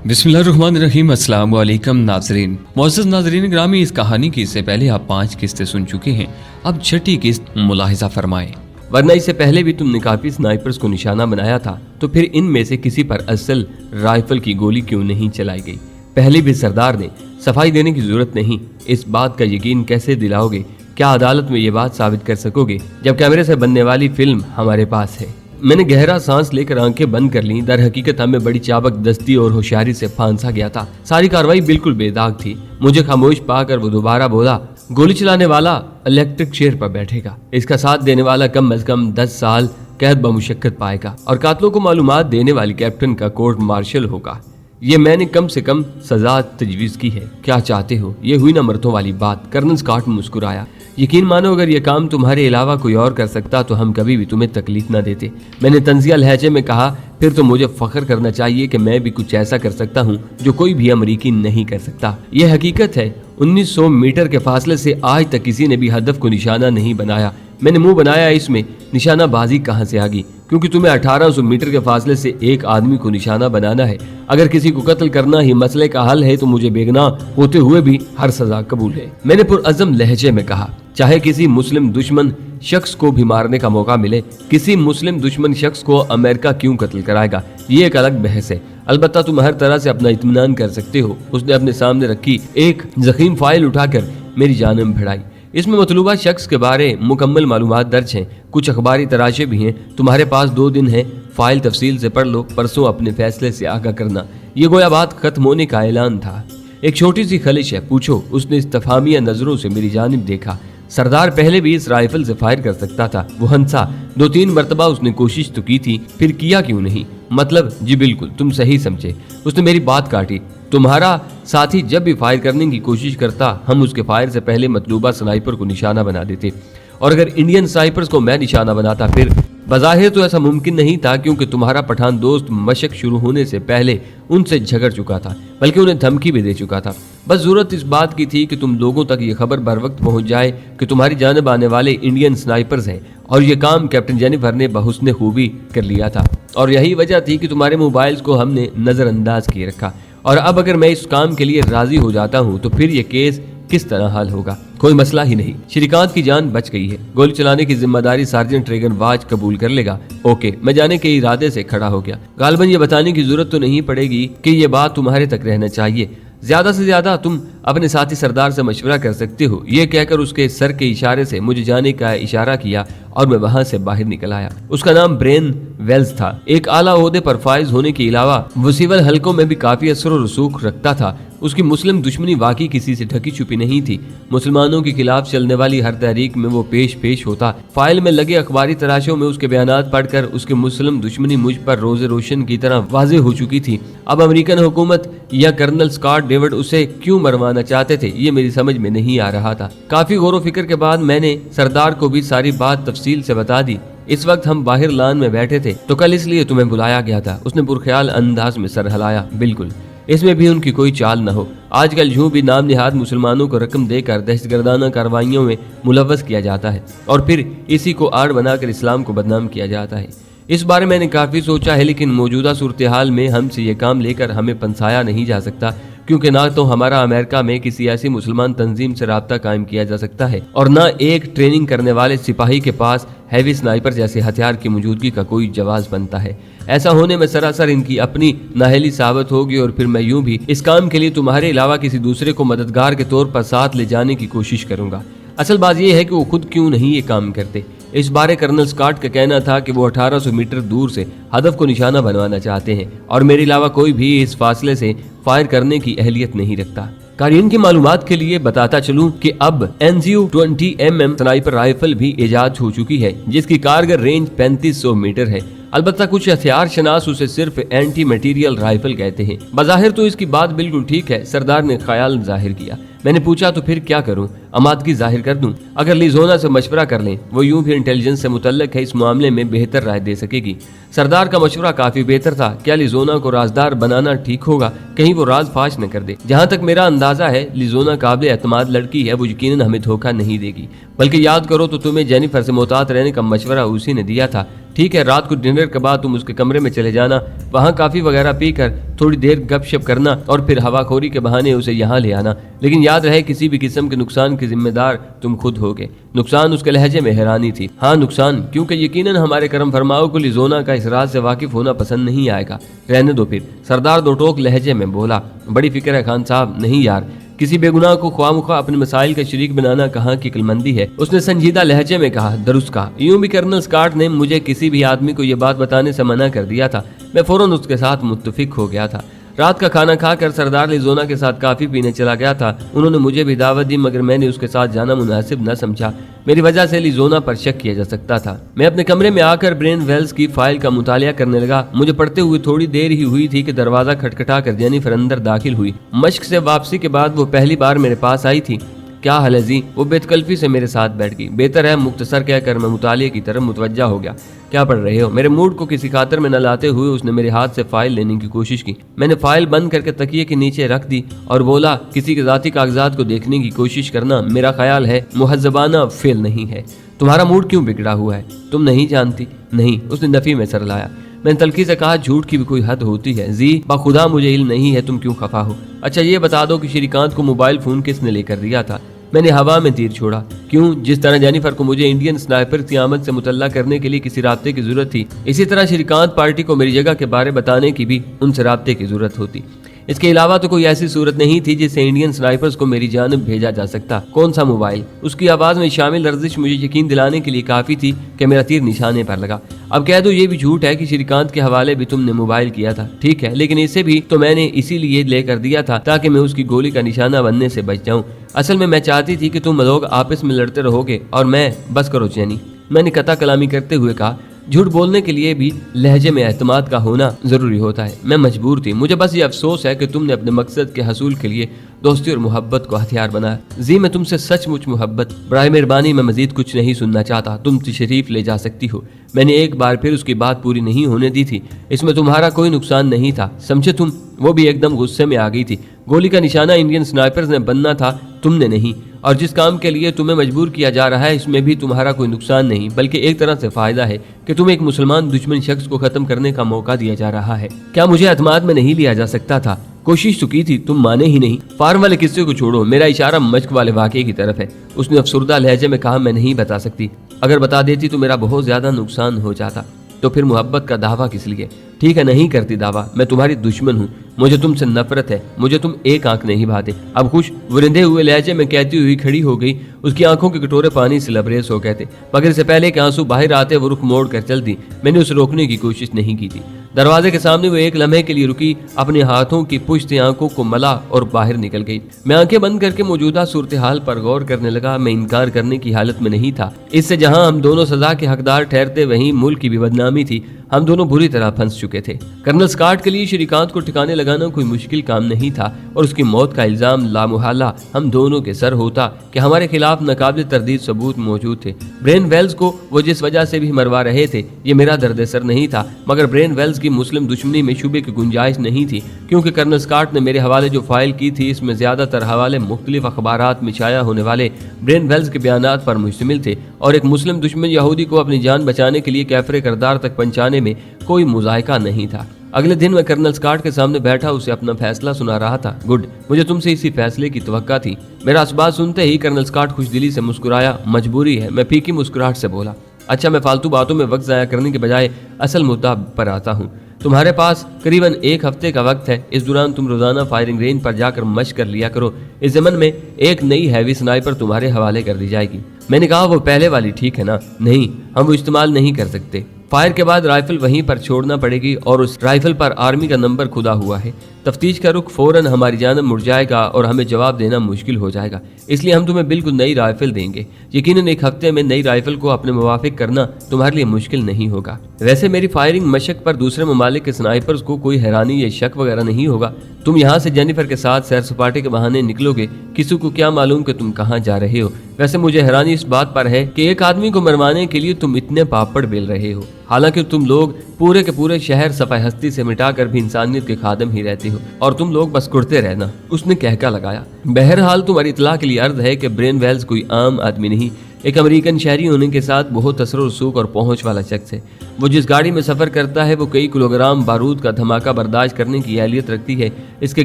बिस्मिल्लाहिर्रहमानिर्रहीम। अस्सलाम वालेकुम नाज़रीन। मुअज़्ज़ज़ नाज़रीन ग्रामी, इस कहानी की इससे पहले आप 5 किस्तें सुन चुके हैं। अब छठी किस्त मुलाहिज़ा फरमाएं। वरना इससे पहले भी तुमने काफी स्नाइपर्स को निशाना बनाया था, तो फिर इनमें से किसी पर असल राइफल की गोली क्यों नहीं चलाई गई? पहले भी सरदार ने सफाई देने की जरूरत नहीं, इस बात का यकीन कैसे दिलाओगे? क्या अदालत में ये बात साबित कर सकोगे जब कैमरे से बनने वाली फिल्म हमारे पास है? मैंने गहरा सांस लेकर आंखें बंद कर लीं। दर हकीकत हमें बड़ी चाबक दस्ती और होशियारी से फांसा गया था। सारी कार्रवाई बिल्कुल बेदाग थी। मुझे खामोश पाकर वो दोबारा बोला, गोली चलाने वाला इलेक्ट्रिक चेयर पर बैठेगा, इसका साथ देने वाला कम अज कम 10 साल कैद बमुशक्कत पाएगा और कातलों को मालूमात देने वाली कैप्टन का कोर्ट मार्शल होगा। ये मैंने कम से कम सजा तजवीज़ की है। क्या चाहते हो? ये हुई ना मर्दों वाली बात। कर्नल स्कॉट मुस्कुराया। यकीन मानो, अगर ये काम तुम्हारे अलावा कोई और कर सकता तो हम कभी भी तुम्हें तकलीफ ना देते। मैंने तंजिया लहजे में कहा, फिर तो मुझे फख्र करना चाहिए कि मैं भी कुछ ऐसा कर सकता हूँ जो कोई भी अमरीकी नहीं कर सकता। यह हकीकत है, 1900 मीटर के फासले से आज तक किसी ने भी हदफ को निशाना नहीं बनाया। मैंने मुंह बनाया, इसमें निशानाबाजी कहाँ से आ गई? क्योंकि तुम्हें 1800 मीटर के फासले से एक आदमी को निशाना बनाना है। अगर किसी को कत्ल करना ही मसले का हल है तो मुझे बेगुनाह होते हुए भी हर सजा कबूल है। मैंने पुरअज़म लहजे में कहा, चाहे किसी मुस्लिम दुश्मन शख्स को भी मारने का मौका मिले, किसी मुस्लिम दुश्मन शख्स को अमेरिका क्यों कत्ल कराएगा, ये एक अलग बहस है। अलबत्ता तुम हर तरह से अपना इत्मीनान कर सकते हो। उसने अपने सामने रखी एक ज़ख़ीम फाइल उठाकर मेरी जानिब भिड़ाई। इसमें मतलूबा शख्स के बारे मुकम्मल मालूमात दर्ज हैं, कुछ अखबारी तराशे भी हैं। तुम्हारे पास 2 दिन है, फाइल तफसील से पढ़ लो, परसों अपने फैसले से आगाह करना। ये गोया बात खत्म होने का ऐलान था। एक छोटी सी खलिश है, पूछो? उसने इस्तफहामिया नजरों से मेरी जानिब देखा। सरदार पहले भी इस राइफल से फायर कर सकता था। वो हंसा। 2-3 मरतबा उसने कोशिश तो की थी, फिर किया क्यों नहीं? मतलब? जी बिल्कुल, तुम सही समझे। उसने मेरी बात काटी। तुम्हारा साथी जब भी फायर करने की कोशिश करता, हम उसके फायर से पहले मतलूबा स्नाइपर को निशाना बना देते। और अगर इंडियन स्नाइपर्स को मैं निशाना बनाता, फिर बज़ाहिर तो ऐसा मुमकिन नहीं था, क्योंकि तुम्हारा पठान दोस्त मशक शुरू होने से पहले उनसे झगड़ चुका था, बल्कि उन्हें धमकी भी दे चुका था। बस जरूरत इस बात की थी कि तुम लोगों तक ये खबर बर वक्त पहुंच जाए कि तुम्हारी जानिब आने वाले इंडियन स्नाइपर्स हैं। और ये काम कैप्टन जेनिफर ने बहुस्ने खूबी कर लिया था, और यही वजह थी कि तुम्हारे मोबाइल्स को हमने नज़रअंदाज किए रखा। और अब अगर मैं इस काम के लिए राजी हो जाता हूँ तो फिर ये केस किस तरह हल होगा? कोई मसला ही नहीं। श्रीकांत की जान बच गई है। गोली चलाने की जिम्मेदारी सार्जेंट रेगन वाज कबूल कर लेगा। ओके, मैं जाने के इरादे से खड़ा हो गया। गालबन ये बताने की जरूरत तो नहीं पड़ेगी कि ये बात तुम्हारे तक रहना चाहिए। ज्यादा से ज्यादा तुम अपने साथी सरदार से मशवरा कर सकते हो। ये कहकर उसके सर के इशारे से मुझे जाने का इशारा किया और मैं वहां से बाहर निकल आया। उसका नाम ब्रेन वेल्स था। एक आला ओहदे पर फाइज होने के अलावा वो सिविल हलकों में भी काफी असर और रसूख रखता था। उसकी मुस्लिम दुश्मनी वाकई किसी से ढकी छुपी नहीं थी। मुसलमानों के खिलाफ चलने वाली हर तहरीक में वो पेश होता। फाइल में लगे अखबारी तराशों में उसके बयानात पढ़कर उसकी मुस्लिम दुश्मनी मुझ पर रोजे रोशन की तरह वाज़ेह हो चुकी थी। अब अमेरिकन हुकूमत या कर्नल स्कॉट डेविड उसे क्यों मरवाना चाहते थे, ये मेरी समझ में नहीं आ रहा था। काफी गौर फिक्र के बाद मैंने सरदार को भी सारी बात तफसील से बता दी। इस वक्त हम बाहर लान में बैठे थे, तो कल इसलिए तुम्हें बुलाया गया था। उसने पुरख्याल अंदाज में सर हिलाया। बिल्कुल, इसमें भी उनकी कोई चाल न हो। आजकल यूं भी नाम निहाद मुसलमानों को रकम देकर दहशतगर्दाना कार्रवाइयों में मुलव्वस किया जाता है और फिर इसी को आड़ बनाकर इस्लाम को बदनाम किया जाता है। इस बारे मैंने काफ़ी सोचा है, लेकिन मौजूदा सूरत हाल में हमसे ये काम लेकर हमें पंसाया नहीं जा सकता, क्योंकि ना तो हमारा अमेरिका में किसी ऐसी मुसलमान तंजीम से राब्ता कायम किया जा सकता है और ना एक ट्रेनिंग करने वाले सिपाही के पास हैवी स्नाइपर जैसे हथियार की मौजूदगी का कोई जवाब बनता है। ऐसा होने में सरासर इनकी अपनी नाहली साबित होगी और फिर मैं यूं भी इस काम के लिए तुम्हारे अलावा किसी दूसरे को मददगार के तौर पर साथ ले जाने की कोशिश करूंगा। असल बात यह है कि वो खुद क्यों नहीं ये काम करते। इस बारे कर्नल स्कॉट का कहना था कि वो 1800 मीटर दूर से हदफ को निशाना बनवाना चाहते हैं और मेरे अलावा कोई भी इस फासले से फायर करने की अहलियत नहीं रखता। कारीन की मालूमात के लिए बताता चलूं कि अब NZU 20mm स्नाइपर राइफल भी इजाद हो चुकी है, जिसकी कारगर रेंज 3500 मीटर है। अलबत्ता कुछ हथियार शनास उसे सिर्फ एंटी मटेरियल राइफल कहते हैं। बज़ाहिर तो इसकी बात बिल्कुल ठीक है, सरदार ने ख्याल जाहिर किया। मैंने पूछा, तो फिर क्या करूं? आमादगी जाहिर कर दूं? अगर लिजोना से मशवरा कर लें, वो यूं भी इंटेलिजेंस से मुतल्लक है, इस मामले में बेहतर राय दे सकेगी। सरदार का मशवरा काफी बेहतर था। क्या लिजोना को राजदार बनाना ठीक होगा? कहीं वो राज फाश न कर दे। जहां तक मेरा अंदाजा है, लिजोना काबिल एतमाद लड़की है, वो यकीनन हमें धोखा नहीं देगी। बल्कि याद करो तो तुम्हें जेनिफर से मोहतात रहने का मशवरा उसी ने दिया था। ठीक है, रात को डिनर के बाद तुम उसके कमरे में चले जाना, वहाँ काफ़ी वगैरह पी कर थोड़ी देर गपशप करना और फिर हवाखोरी के बहाने उसे यहाँ ले आना। लेकिन याद रहे, किसी भी किस्म के नुकसान के जिम्मेदार तुम खुद होगे। नुकसान उसके लहजे में हैरानी थी। हाँ नुकसान, क्योंकि यकीनन हमारे करम फरमाओ को लिजोना का इस राज से वाकिफ होना पसंद नहीं आएगा। रहने दो फिर, सरदार दो टोक लहजे में बोला। बड़ी फिक्र है खान साहब। नहीं यार, किसी बेगुनाह को ख्वामुखा अपने मसाइल का शरीक बनाना कहाँ की अक्लमंदी है, उसने संजीदा लहजे में कहा। दुरुस्त कहा। यूं भी कर्नल स्कॉट ने मुझे किसी भी आदमी को यह बात बताने से मना कर दिया था। मैं फौरन उसके साथ मुत्तफिक हो गया था। रात का खाना खाकर सरदार लिजोना के साथ काफी पीने चला गया था। उन्होंने मुझे भी दावत दी, मगर मैंने उसके साथ जाना मुनासिब न समझा। मेरी वजह से लिजोना पर शक किया जा सकता था। मैं अपने कमरे में आकर ब्रेन वेल्स की फाइल का मुतालिया करने लगा। मुझे पढ़ते हुए थोड़ी देर ही हुई थी कि दरवाजा खटखटा कर जेनिफर अंदर दाखिल हुई। मश्क से वापसी के बाद वो पहली बार मेरे पास आई थी। क्या हाल है जी? वो बेतकल्फी से मेरे साथ बैठ गई। बेहतर है, मुख्तसर कहकर मैं मुतालिए की तरफ मुतवज्जा हो गया। क्या पढ़ रहे हो? मेरे मूड को किसी खातर में न लाते हुए उसने मेरे हाथ से फाइल लेने की कोशिश की। मैंने फाइल बंद करके तकिए के नीचे रख दी और बोला, किसी के ज़ाती कागजात को देखने की कोशिश करना मेरा ख्याल है मुहज़्ज़बाना फेल नहीं है। तुम्हारा मूड क्यों बिगड़ा हुआ है? तुम नहीं जानती? नहीं, उसने नफ़ी में सर लाया। मैंने तल्खी से कहा, झूठ की भी कोई हद होती है जी, बाखुदा मुझे इल्म नहीं है तुम क्यों खफा हो। अच्छा ये बता दो कि श्रीकांत को मोबाइल फ़ोन किसने लेकर दिया था? मैंने हवा में तीर छोड़ा। क्यों? जिस तरह जेनिफर को मुझे इंडियन स्नाइपर की आमद से मुतल्ला करने के लिए किसी राब्ते की जरूरत थी, इसी तरह श्रीकांत पार्टी को मेरी जगह के बारे बताने की भी उनसे राब्ते की जरूरत होती। इसके अलावा तो कोई ऐसी सूरत नहीं थी जिससे इंडियन स्नाइपर्स को मेरी जानब भेजा जा सकता। कौन सा मोबाइल? उसकी आवाज़ में शामिल लर्जिश मुझे यकीन दिलाने के लिए काफ़ी थी कि मेरा तीर निशाने पर लगा। अब कह दो ये भी झूठ है कि श्रीकांत के हवाले भी तुमने मोबाइल किया था, ठीक है, लेकिन इसे भी तो मैंने इसीलिए लेकर दिया था ताकि मैं उसकी गोली का निशाना बनने से बच जाऊं। असल में मैं चाहती थी कि तुम लोग आपस में लड़ते रहोगे और मैं बस करो चैनी। मैंने कता कलामी करते हुए कहा, झूठ बोलने के लिए भी लहजे में एतमाद का होना जरूरी होता है। मैं मजबूर थी। मुझे बस ये अफसोस है कि तुमने अपने मकसद के हसूल के लिए दोस्ती और मोहब्बत को हथियार बनाया। जी मैं तुमसे सचमुच मोहब्बत। बराए मेहरबानी मैं मजीद कुछ नहीं सुनना चाहता। तुम तशरीफ ले जा सकती हो। मैंने एक बार फिर उसकी बात पूरी नहीं होने दी थी। इसमें तुम्हारा कोई नुकसान नहीं था, समझे तुम? वो भी एकदम गुस्से में आ गई थी। गोली का निशाना इंडियन स्नाइपर्स ने बनना था, तुमने नहीं। और जिस काम के लिए तुम्हें मजबूर किया जा रहा है इसमें भी तुम्हारा कोई नुकसान नहीं, बल्कि एक तरह से फायदा है कि तुम्हें एक मुसलमान दुश्मन शख्स को खत्म करने का मौका दिया जा रहा है। क्या मुझे एतमाद में नहीं लिया जा सकता था? कोशिश तो की थी, तुम माने ही नहीं। फार्म वाले किस्से को छोड़ो, मेरा इशारा मश्क वाले वाक़े की तरफ है। उसने अफसुर्दा लहजे में कहा, मैं नहीं बता सकती। अगर बता देती तो मेरा बहुत ज्यादा नुकसान हो जाता। तो फिर मोहब्बत का दावा किस लिए? ठीक है, नहीं करती दावा। मैं तुम्हारी दुश्मन हूँ, मुझे तुमसे नफरत है, मुझे तुम एक आंख नहीं भाते। अब खुश वरिंदे हुए लहजे में कहती हुई खड़ी हो गई। उसकी आंखों के कटोरे पानी से लबरेज हो गए थे, मगर इससे पहले कि आंसू बाहर आते वो रुख मोड़ कर चल दी। मैंने उसे रोकने की कोशिश नहीं की थी। दरवाजे के सामने वो एक लम्हे के लिए रुकी, अपने हाथों की पुश्त आंखों को मला और बाहर निकल गई। मैं आंखें बंद करके मौजूदा सूरत हाल पर गौर करने लगा। मैं इनकार करने की हालत में नहीं था। इससे जहां हम दोनों सजा के हकदार ठहरते वहीं मुल्क की भी बदनामी थी। हम दोनों बुरी तरह फंस चुके थे। कर्नल स्कॉट के लिए श्रीकांत को ठिकाने लगाना कोई मुश्किल काम नहीं था और उसकी मौत का इल्जाम लामुहल्ला हम दोनों के सर होता कि हमारे खिलाफ नाकाबिल तरदीद सबूत मौजूद थे। ब्रेन वेल्स को वो जिस वजह से भी मरवा रहे थे ये मेरा दर्द सर नहीं था, मगर ब्रेन वेल्स की मुस्लिम दुश्मनी में शुबे की गुंजाइश नहीं थी, क्योंकि कर्नल स्कॉट ने मेरे हवाले जो फाइल की थी इसमें ज्यादातर हवाले मुख्तलिफ अखबारात में शाया होने वाले ब्रेन वेल्स के बयानात पर मुश्तमिल थे और एक मुस्लिम दुश्मन यहूदी को अपनी जान बचाने के लिए कैफरे करदार तक पहुंचाने में कोई मुजाहिका नहीं था। अगले दिन मैं कर्नल स्कॉट के सामने बैठा उसे अपना फैसला सुना रहा था। गुड, मुझे तुमसे इसी फैसले की तवक्का थी। मेरा इस बात सुनते ही कर्नल स्कॉट खुशदिली से मुस्कुराया। मजबूरी है, मैं फीकी मुस्कुराहट से बोला। अच्छा, मैं फालतू बातों में वक्त ज़ाया करने के बजाय असल मुद्दा पर आता हूँ। तुम्हारे पास करीबन एक हफ्ते का वक्त है। इस दौरान तुम रोजाना फायरिंग रेंज पर जाकर मशक कर लिया करो। इस ज़मन में एक नई हैवी स्नाइपर तुम्हारे हवाले कर दी जाएगी। मैंने कहा, वो पहले वाली ठीक है ना? नहीं, हम वो इस्तेमाल नहीं कर सकते। फायर के बाद राइफल वहीं पर छोड़ना पड़ेगी और उस राइफल पर आर्मी का नंबर खुदा हुआ है। तफ्तीश का रुख फौरन हमारी जानब मुड़ जाएगा और हमें जवाब देना मुश्किल हो जाएगा, इसलिए हम तुम्हें बिल्कुल नई राइफल देंगे। यकीनन एक हफ्ते में नई राइफल को अपने मुवाफिक करना तुम्हारे लिए मुश्किल नहीं होगा। वैसे मेरी फायरिंग मशक पर दूसरे ममालिक के स्नाइपर्स को कोई हैरानी या शक वगैरह नहीं होगा। तुम यहाँ से जेनिफर के साथ सैर सपाटे के बहाने निकलोगे, किसी को क्या मालूम कि तुम कहाँ जा रहे हो। वैसे मुझे हैरानी इस बात पर है कि एक आदमी को मरवाने के लिए तुम इतने पापड़ बेल रहे हो, हालांकि तुम लोग पूरे के पूरे शहर सफाई हस्ती से मिटाकर भी इंसानियत के खादम ही रहते हो और तुम लोग बस कुड़ते रहना। उसने कहका लगाया। बहरहाल तुम्हारी इतला के लिए अर्ज है कि ब्रेन वेल्स कोई आम आदमी नहीं, एक अमेरिकन शहरी होने के साथ बहुत असर और सूख और पहुंच वाला शख्स है। वो जिस गाड़ी में सफर करता है वो कई किलोग्राम बारूद का धमाका बर्दाश्त करने की एहलियत रखती है। इसके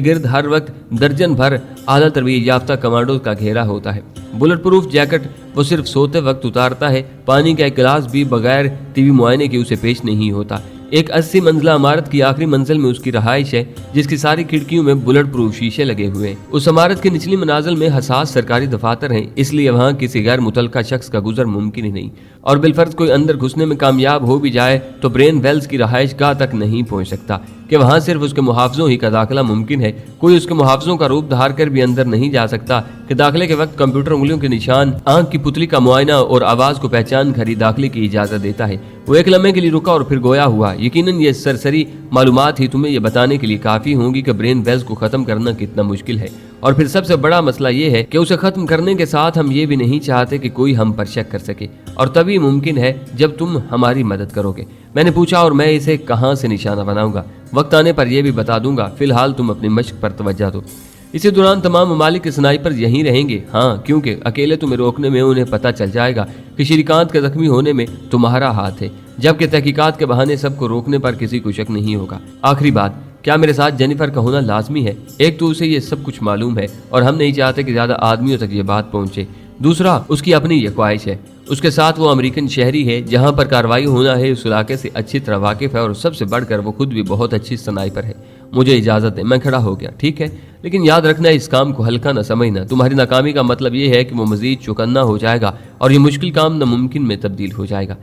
गिर्द हर वक्त दर्जन भर आला तरबियत याफ्ता कमांडो का घेरा होता है। बुलेट प्रूफ जैकेट वो सिर्फ सोते वक्त उतारता है। पानी का एक गिलास भी बगैर टीवी मुआयने के उसे पेश नहीं होता। एक 80 मंजिला इमारत की आखिरी मंजिल में उसकी रहाइश है, जिसकी सारी खिड़कियों में बुलेट प्रूफ शीशे लगे हुए हैं। उस इमारत की निचली मंजिल में हसास सरकारी दफातर हैं, इसलिए वहां किसी गैर मुतलका शख्स का गुजर मुमकिन ही नहीं। और बिलफर्ज कोई अंदर घुसने में कामयाब हो भी जाए तो ब्रेन वेल्स की रहाइश गाह तक नहीं पहुंच सकता कि वहां सिर्फ उसके मुहाफिजों ही का दाखिला मुमकिन है। कोई उसके मुहाफिजों का रूप धार कर भी अंदर नहीं जा सकता कि दाखिले के वक्त कंप्यूटर उंगलियों के निशान, आंख की पुतली का मुआयना और आवाज को पहचान कर ही दाखिले की इजाजत देता है। वो एक लम्हे के लिए रुका और फिर गोया हुआ। यकीनन ये सरसरी मालूमात ही तुम्हें ये बताने के लिए काफी होंगी कि ब्रेन वेल्स को खत्म करना कितना मुश्किल है। और फिर सबसे बड़ा मसला ये है कि उसे खत्म करने के साथ हम ये भी नहीं चाहते कि कोई हम पर शक कर सके, और तभी मुमकिन है जब तुम हमारी मदद करोगे। मैंने पूछा, और मैं इसे कहाँ से निशाना बनाऊंगा? वक्त आने पर यह भी बता दूंगा, फिलहाल तुम अपनी मशक पर तवज्जो दो। इसी दौरान तमाम ममालिक के स्नाइपर यहीं रहेंगे। हाँ, क्योंकि अकेले तुम्हें रोकने में उन्हें पता चल जाएगा कि श्रीकांत के जख्मी होने में तुम्हारा हाथ है, जबकि तहकीकात के बहाने सबको रोकने पर किसी को शक नहीं होगा। आखिरी बात, क्या मेरे साथ जेनिफर का होना लाजमी है? एक तो उसे ये सब कुछ मालूम है और हम नहीं चाहते कि ज्यादा आदमियों तक ये बात पहुंचे। दूसरा, उसकी अपनी ये ख्वाहिश है। उसके साथ वो अमेरिकन शहरी है, जहां पर कार्रवाई होना है उस इलाके से अच्छी तरह वाकिफ है, और सबसे बढ़कर वो खुद भी बहुत अच्छी स्नाइपर है। मुझे इजाजत है। मैं खड़ा हो गया। ठीक है, लेकिन याद रखना, इस काम को हल्का न समझना। तुम्हारी नाकामी का मतलब ये है कि वो मजीद चौकन्ना हो जाएगा और ये मुश्किल काम नामुमकिन में तब्दील हो जाएगा।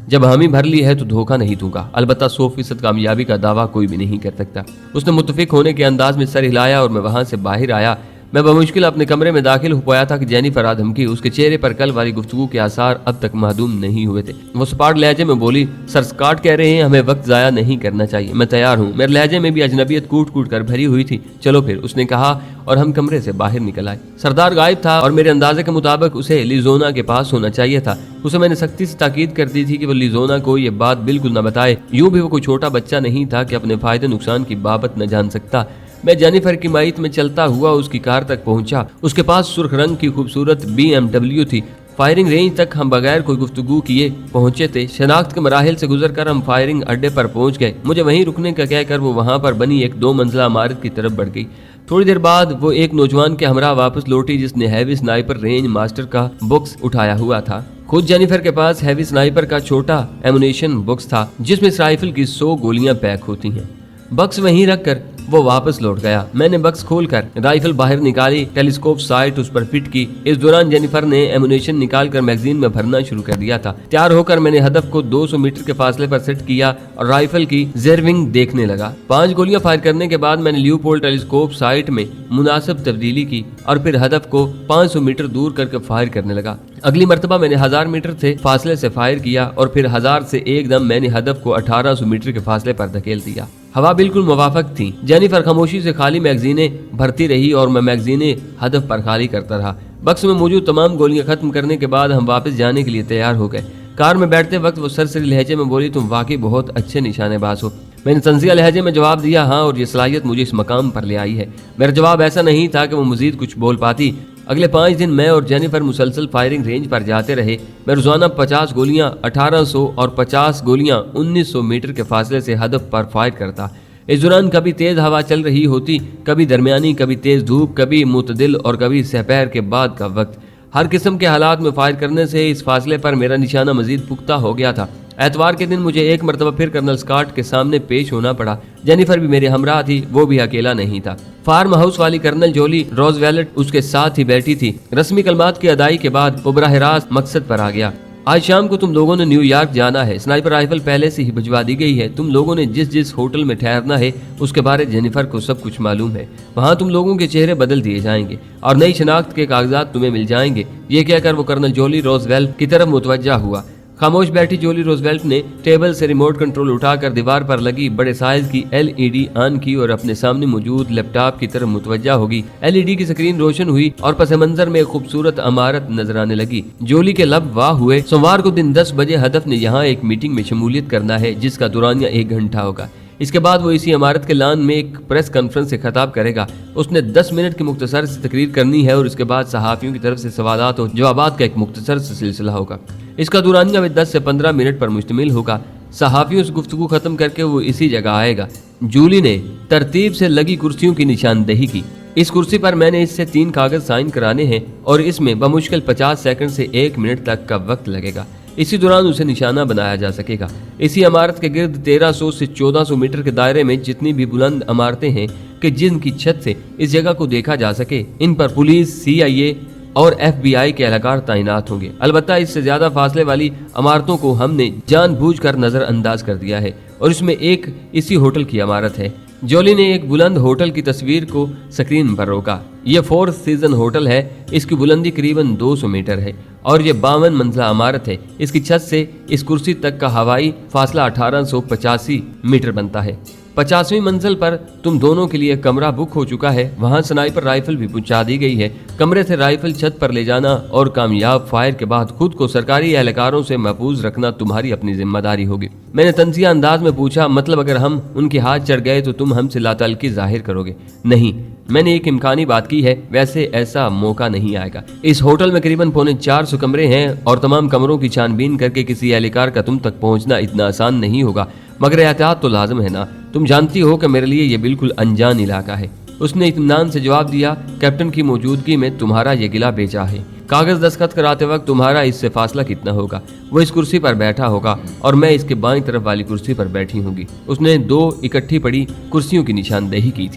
जब हामी भर ली है तो धोखा नहीं दूंगा। अलबत्ता 100% कामयाबी का दावा कोई भी नहीं कर सकता। उसने मुत्तफिक होने के अंदाज में सर हिलाया और मैं वहां से बाहर आया। मैं बमुश्किल अपने कमरे में दाखिल हो पाया था कि जेनिफर आ धमकी। उसके चेहरे पर कल वाली गुफ्तगू के आसार अब तक मादूम नहीं हुए थे। वो सपाट लहजे में बोली, सर स्कॉट कह रहे हैं हमें वक्त जाया नहीं करना चाहिए। मैं तैयार हूँ। मेरे लहजे में भी अजनबियत कूट कूट कर भरी हुई थी। चलो फिर, उसने कहा और हम कमरे से बाहर निकल आए। सरदार गायब था और मेरे अंदाजे के मुताबिक उसे लिजोना के पास होना चाहिए था। उसे मैंने सख्ती से ताकीद कर दी थी कि वो लिजोना को ये बात बिल्कुल न बताए। यूं भी वो कोई छोटा बच्चा नहीं था कि अपने फायदे नुकसान की बाबत न जान सकता। मैं जेनिफर की माइत में चलता हुआ उसकी कार तक पहुंचा। उसके पास सुर्ख रंग की खूबसूरत BMW थी। फायरिंग रेंज तक हम बगैर कोई गुफ्तगू किए पहुंचे थे। शनाख्त के मराहिल से गुजरकर हम फायरिंग अड्डे पर पहुंच गए। मुझे वहीं रुकने का कहकर वो वहां पर बनी एक 2 मंजिला इमारत की तरफ बढ़ गई। थोड़ी देर बाद वो एक नौजवान के हमरा वापस लौटी जिसने हैवी स्नाइपर रेंज मास्टर का बॉक्स उठाया हुआ था। खुद जेनिफर के पास हैवी स्नाइपर का छोटा एमुनेशन बॉक्स था जिसमें इस राइफल की 100 गोलियां पैक होती हैं। बक्स वहीं रखकर वो वापस लौट गया। मैंने बक्स खोलकर राइफल बाहर निकाली, टेलीस्कोप साइट उस पर फिट की। इस दौरान जेनिफर ने एमुनेशन निकालकर मैगजीन में भरना शुरू कर दिया था। तैयार होकर मैंने हदफ को 200 मीटर के फासले पर सेट किया और राइफल की जेरविंग देखने लगा। 5 गोलियां फायर करने के बाद मैंने ल्यूपोल्ड टेलीस्कोप साइट में मुनासिब तब्दीली की और फिर हदफ को 500 मीटर दूर करके फायर करने लगा। अगली मर्तबा मैंने 1000 मीटर से फासले से फायर किया और फिर 1000 से एकदम मैंने हदफ को 1800 मीटर के फासले पर धकेल दिया। हवा बिल्कुल मुवाफक थी। जेनिफर खामोशी से खाली मैगजीनें भरती रही और मैं मैगजीनें हदफ पर खाली करता रहा। बक्स में मौजूद तमाम गोलियां खत्म करने के बाद हम वापस जाने के लिए तैयार हो गए। कार में बैठते वक्त वो सरसरी लहजे में बोली, तुम वाकई बहुत अच्छे निशानेबाज हो। मैंने तंजिया लहजे में जवाब दिया, हाँ, और ये सलाहियत मुझे इस मकाम पर ले आई है। मेरा जवाब ऐसा नहीं था कि वो मजीद कुछ बोल पाती। अगले 5 दिन मैं और जेनिफर मुसलसल फायरिंग रेंज पर जाते रहे। मैं रोजाना 50 गोलियां 1800 और 50 गोलियां 1900 मीटर के फासले से हदफ पर फायर करता। इस दौरान कभी तेज हवा चल रही होती, कभी दरमियानी, कभी तेज धूप, कभी मुतदिल और कभी सहपहर के बाद का वक्त। हर किस्म के हालात में फायर करने से इस फासले पर मेरा निशाना मजीद पुख्ता हो गया था। एतवार के दिन मुझे एक मरतबा फिर कर्नल स्कॉट के सामने पेश होना पड़ा। जेनिफर भी मेरे हमरा थी, वो भी अकेला नहीं था। फार्म हाउस वाली कर्नल जोली रोजवेल्ट उसके साथ ही बैठी थी। रस्मी कलमात की अदाई के बाद वो बराह रास्त मकसद पर आ गया। आज शाम को तुम लोगों ने न्यूयॉर्क जाना है। स्नाइपर राइफल पहले से ही भिजवा दी गई है। तुम लोगों ने जिस जिस होटल में ठहरना है उसके बारे जेनिफर को सब कुछ मालूम है। वहाँ तुम लोगों के चेहरे बदल दिए जाएंगे और नई शनाख्त के कागजात तुम्हें मिल जाएंगे। ये कहकर वो कर्नल जोली रोजवेल्ट की तरफ मुतवज्जा हुआ। खामोश बैठी जोली रोजवेल्ट ने टेबल से रिमोट कंट्रोल उठाकर दीवार पर लगी बड़े साइज की LED ऑन की और अपने सामने मौजूद लैपटॉप की तरफ मुतवज्जा होगी। LED की स्क्रीन रोशन हुई और पस मंजर में एक खूबसूरत इमारत नजर आने लगी। जोली के लब वाह हुए। सोमवार को दिन 10 बजे हदफ ने यहाँ एक मीटिंग में शमूलियत करना है जिसका दौरानिया 1 घंटा होगा। اس کے بعد وہ اسی عمارت کے لان میں ایک پریس کانفرنس سے خطاب کرے گا۔ اس نے 10 منٹ کی مختصر سی تقریر کرنی ہے اور اس کے بعد صحافیوں کی طرف سے سوالات اور جوابات کا ایک مختصر سا سلسلہ ہوگا۔ اس کا دورانیہ 10 سے 15 منٹ پر مشتمل ہوگا۔ صحافیوں سے گفتگو ختم کر کے وہ اسی جگہ آئے گا۔ جولی نے ترتیب سے لگی کرسیوں کی نشاندہی کی۔ اس کرسی پر میں نے اس سے 3 کاغذ سائن کرانے ہیں اور اس میں بمشکل 50 سیکنڈ سے 1 منٹ تک کا وقت لگے گا۔ اسی دوران اسے نشانہ بنایا جا سکے گا۔ اسی عمارت کے گرد 1300 سے 1400 میٹر کے دائرے میں جتنی بھی بلند عمارتیں ہیں کہ جن کی چھت سے اس جگہ کو دیکھا جا سکے، ان پر پولیس، CIA اور FBI کے اہلکار تعینات ہوں گے۔ البتہ اس سے زیادہ فاصلے والی عمارتوں کو ہم نے جان بوجھ کر نظر انداز کر دیا ہے اور اس میں ایک اسی ہوٹل کی عمارت ہے۔ جولی نے ایک بلند ہوٹل کی تصویر کو سکرین پر روکا۔ یہ 4 سیزن ہوٹل ہے۔ اس کی بلندی قریباً 200 میٹر ہے اور یہ 52 منزلہ عمارت ہے۔ اس کی چھت سے اس کرسی تک کا ہوائی فاصلہ 1885 میٹر بنتا ہے۔ 50ویں منزل پر تم دونوں کے لیے کمرہ بک ہو چکا ہے۔ وہاں سنائپر رائفل بھی پہنچا دی گئی ہے۔ کمرے سے رائفل چھت پر لے جانا اور کامیاب فائر کے بعد خود کو سرکاری اہلکاروں سے محفوظ رکھنا تمہاری اپنی ذمہ داری ہوگی۔ میں نے تنزیہ انداز میں پوچھا، مطلب اگر ہم ان کے ہاتھ چڑھ گئے تو تم ہم سے لاتعلقی ظاہر کرو گے؟ نہیں، میں نے ایک امکانی بات کی ہے، ویسے ایسا موقع نہیں آئے گا۔ اس ہوٹل میں قریباً 450 کمرے ہیں اور تمام کمروں کی چھان بین کر کے کسی اہلکار کا تم تک پہنچنا اتنا آسان نہیں ہوگا، مگر احتیاط تو لازم ہے نا۔ تم جانتی ہو کہ میرے لیے یہ بالکل انجان علاقہ ہے۔ اس نے اطمینان سے جواب دیا، کیپٹن کی موجودگی میں تمہارا یہ گلہ بیچا ہے۔ کاغذ دستخط کراتے وقت تمہارا اس سے فاصلہ کتنا ہوگا؟ وہ اس کرسی پر بیٹھا ہوگا اور میں اس کے بائیں طرف والی کرسی پر بیٹھی ہوں گی۔ اس نے 2 اکٹھی پڑی کرسیوں کی نشاندہی کی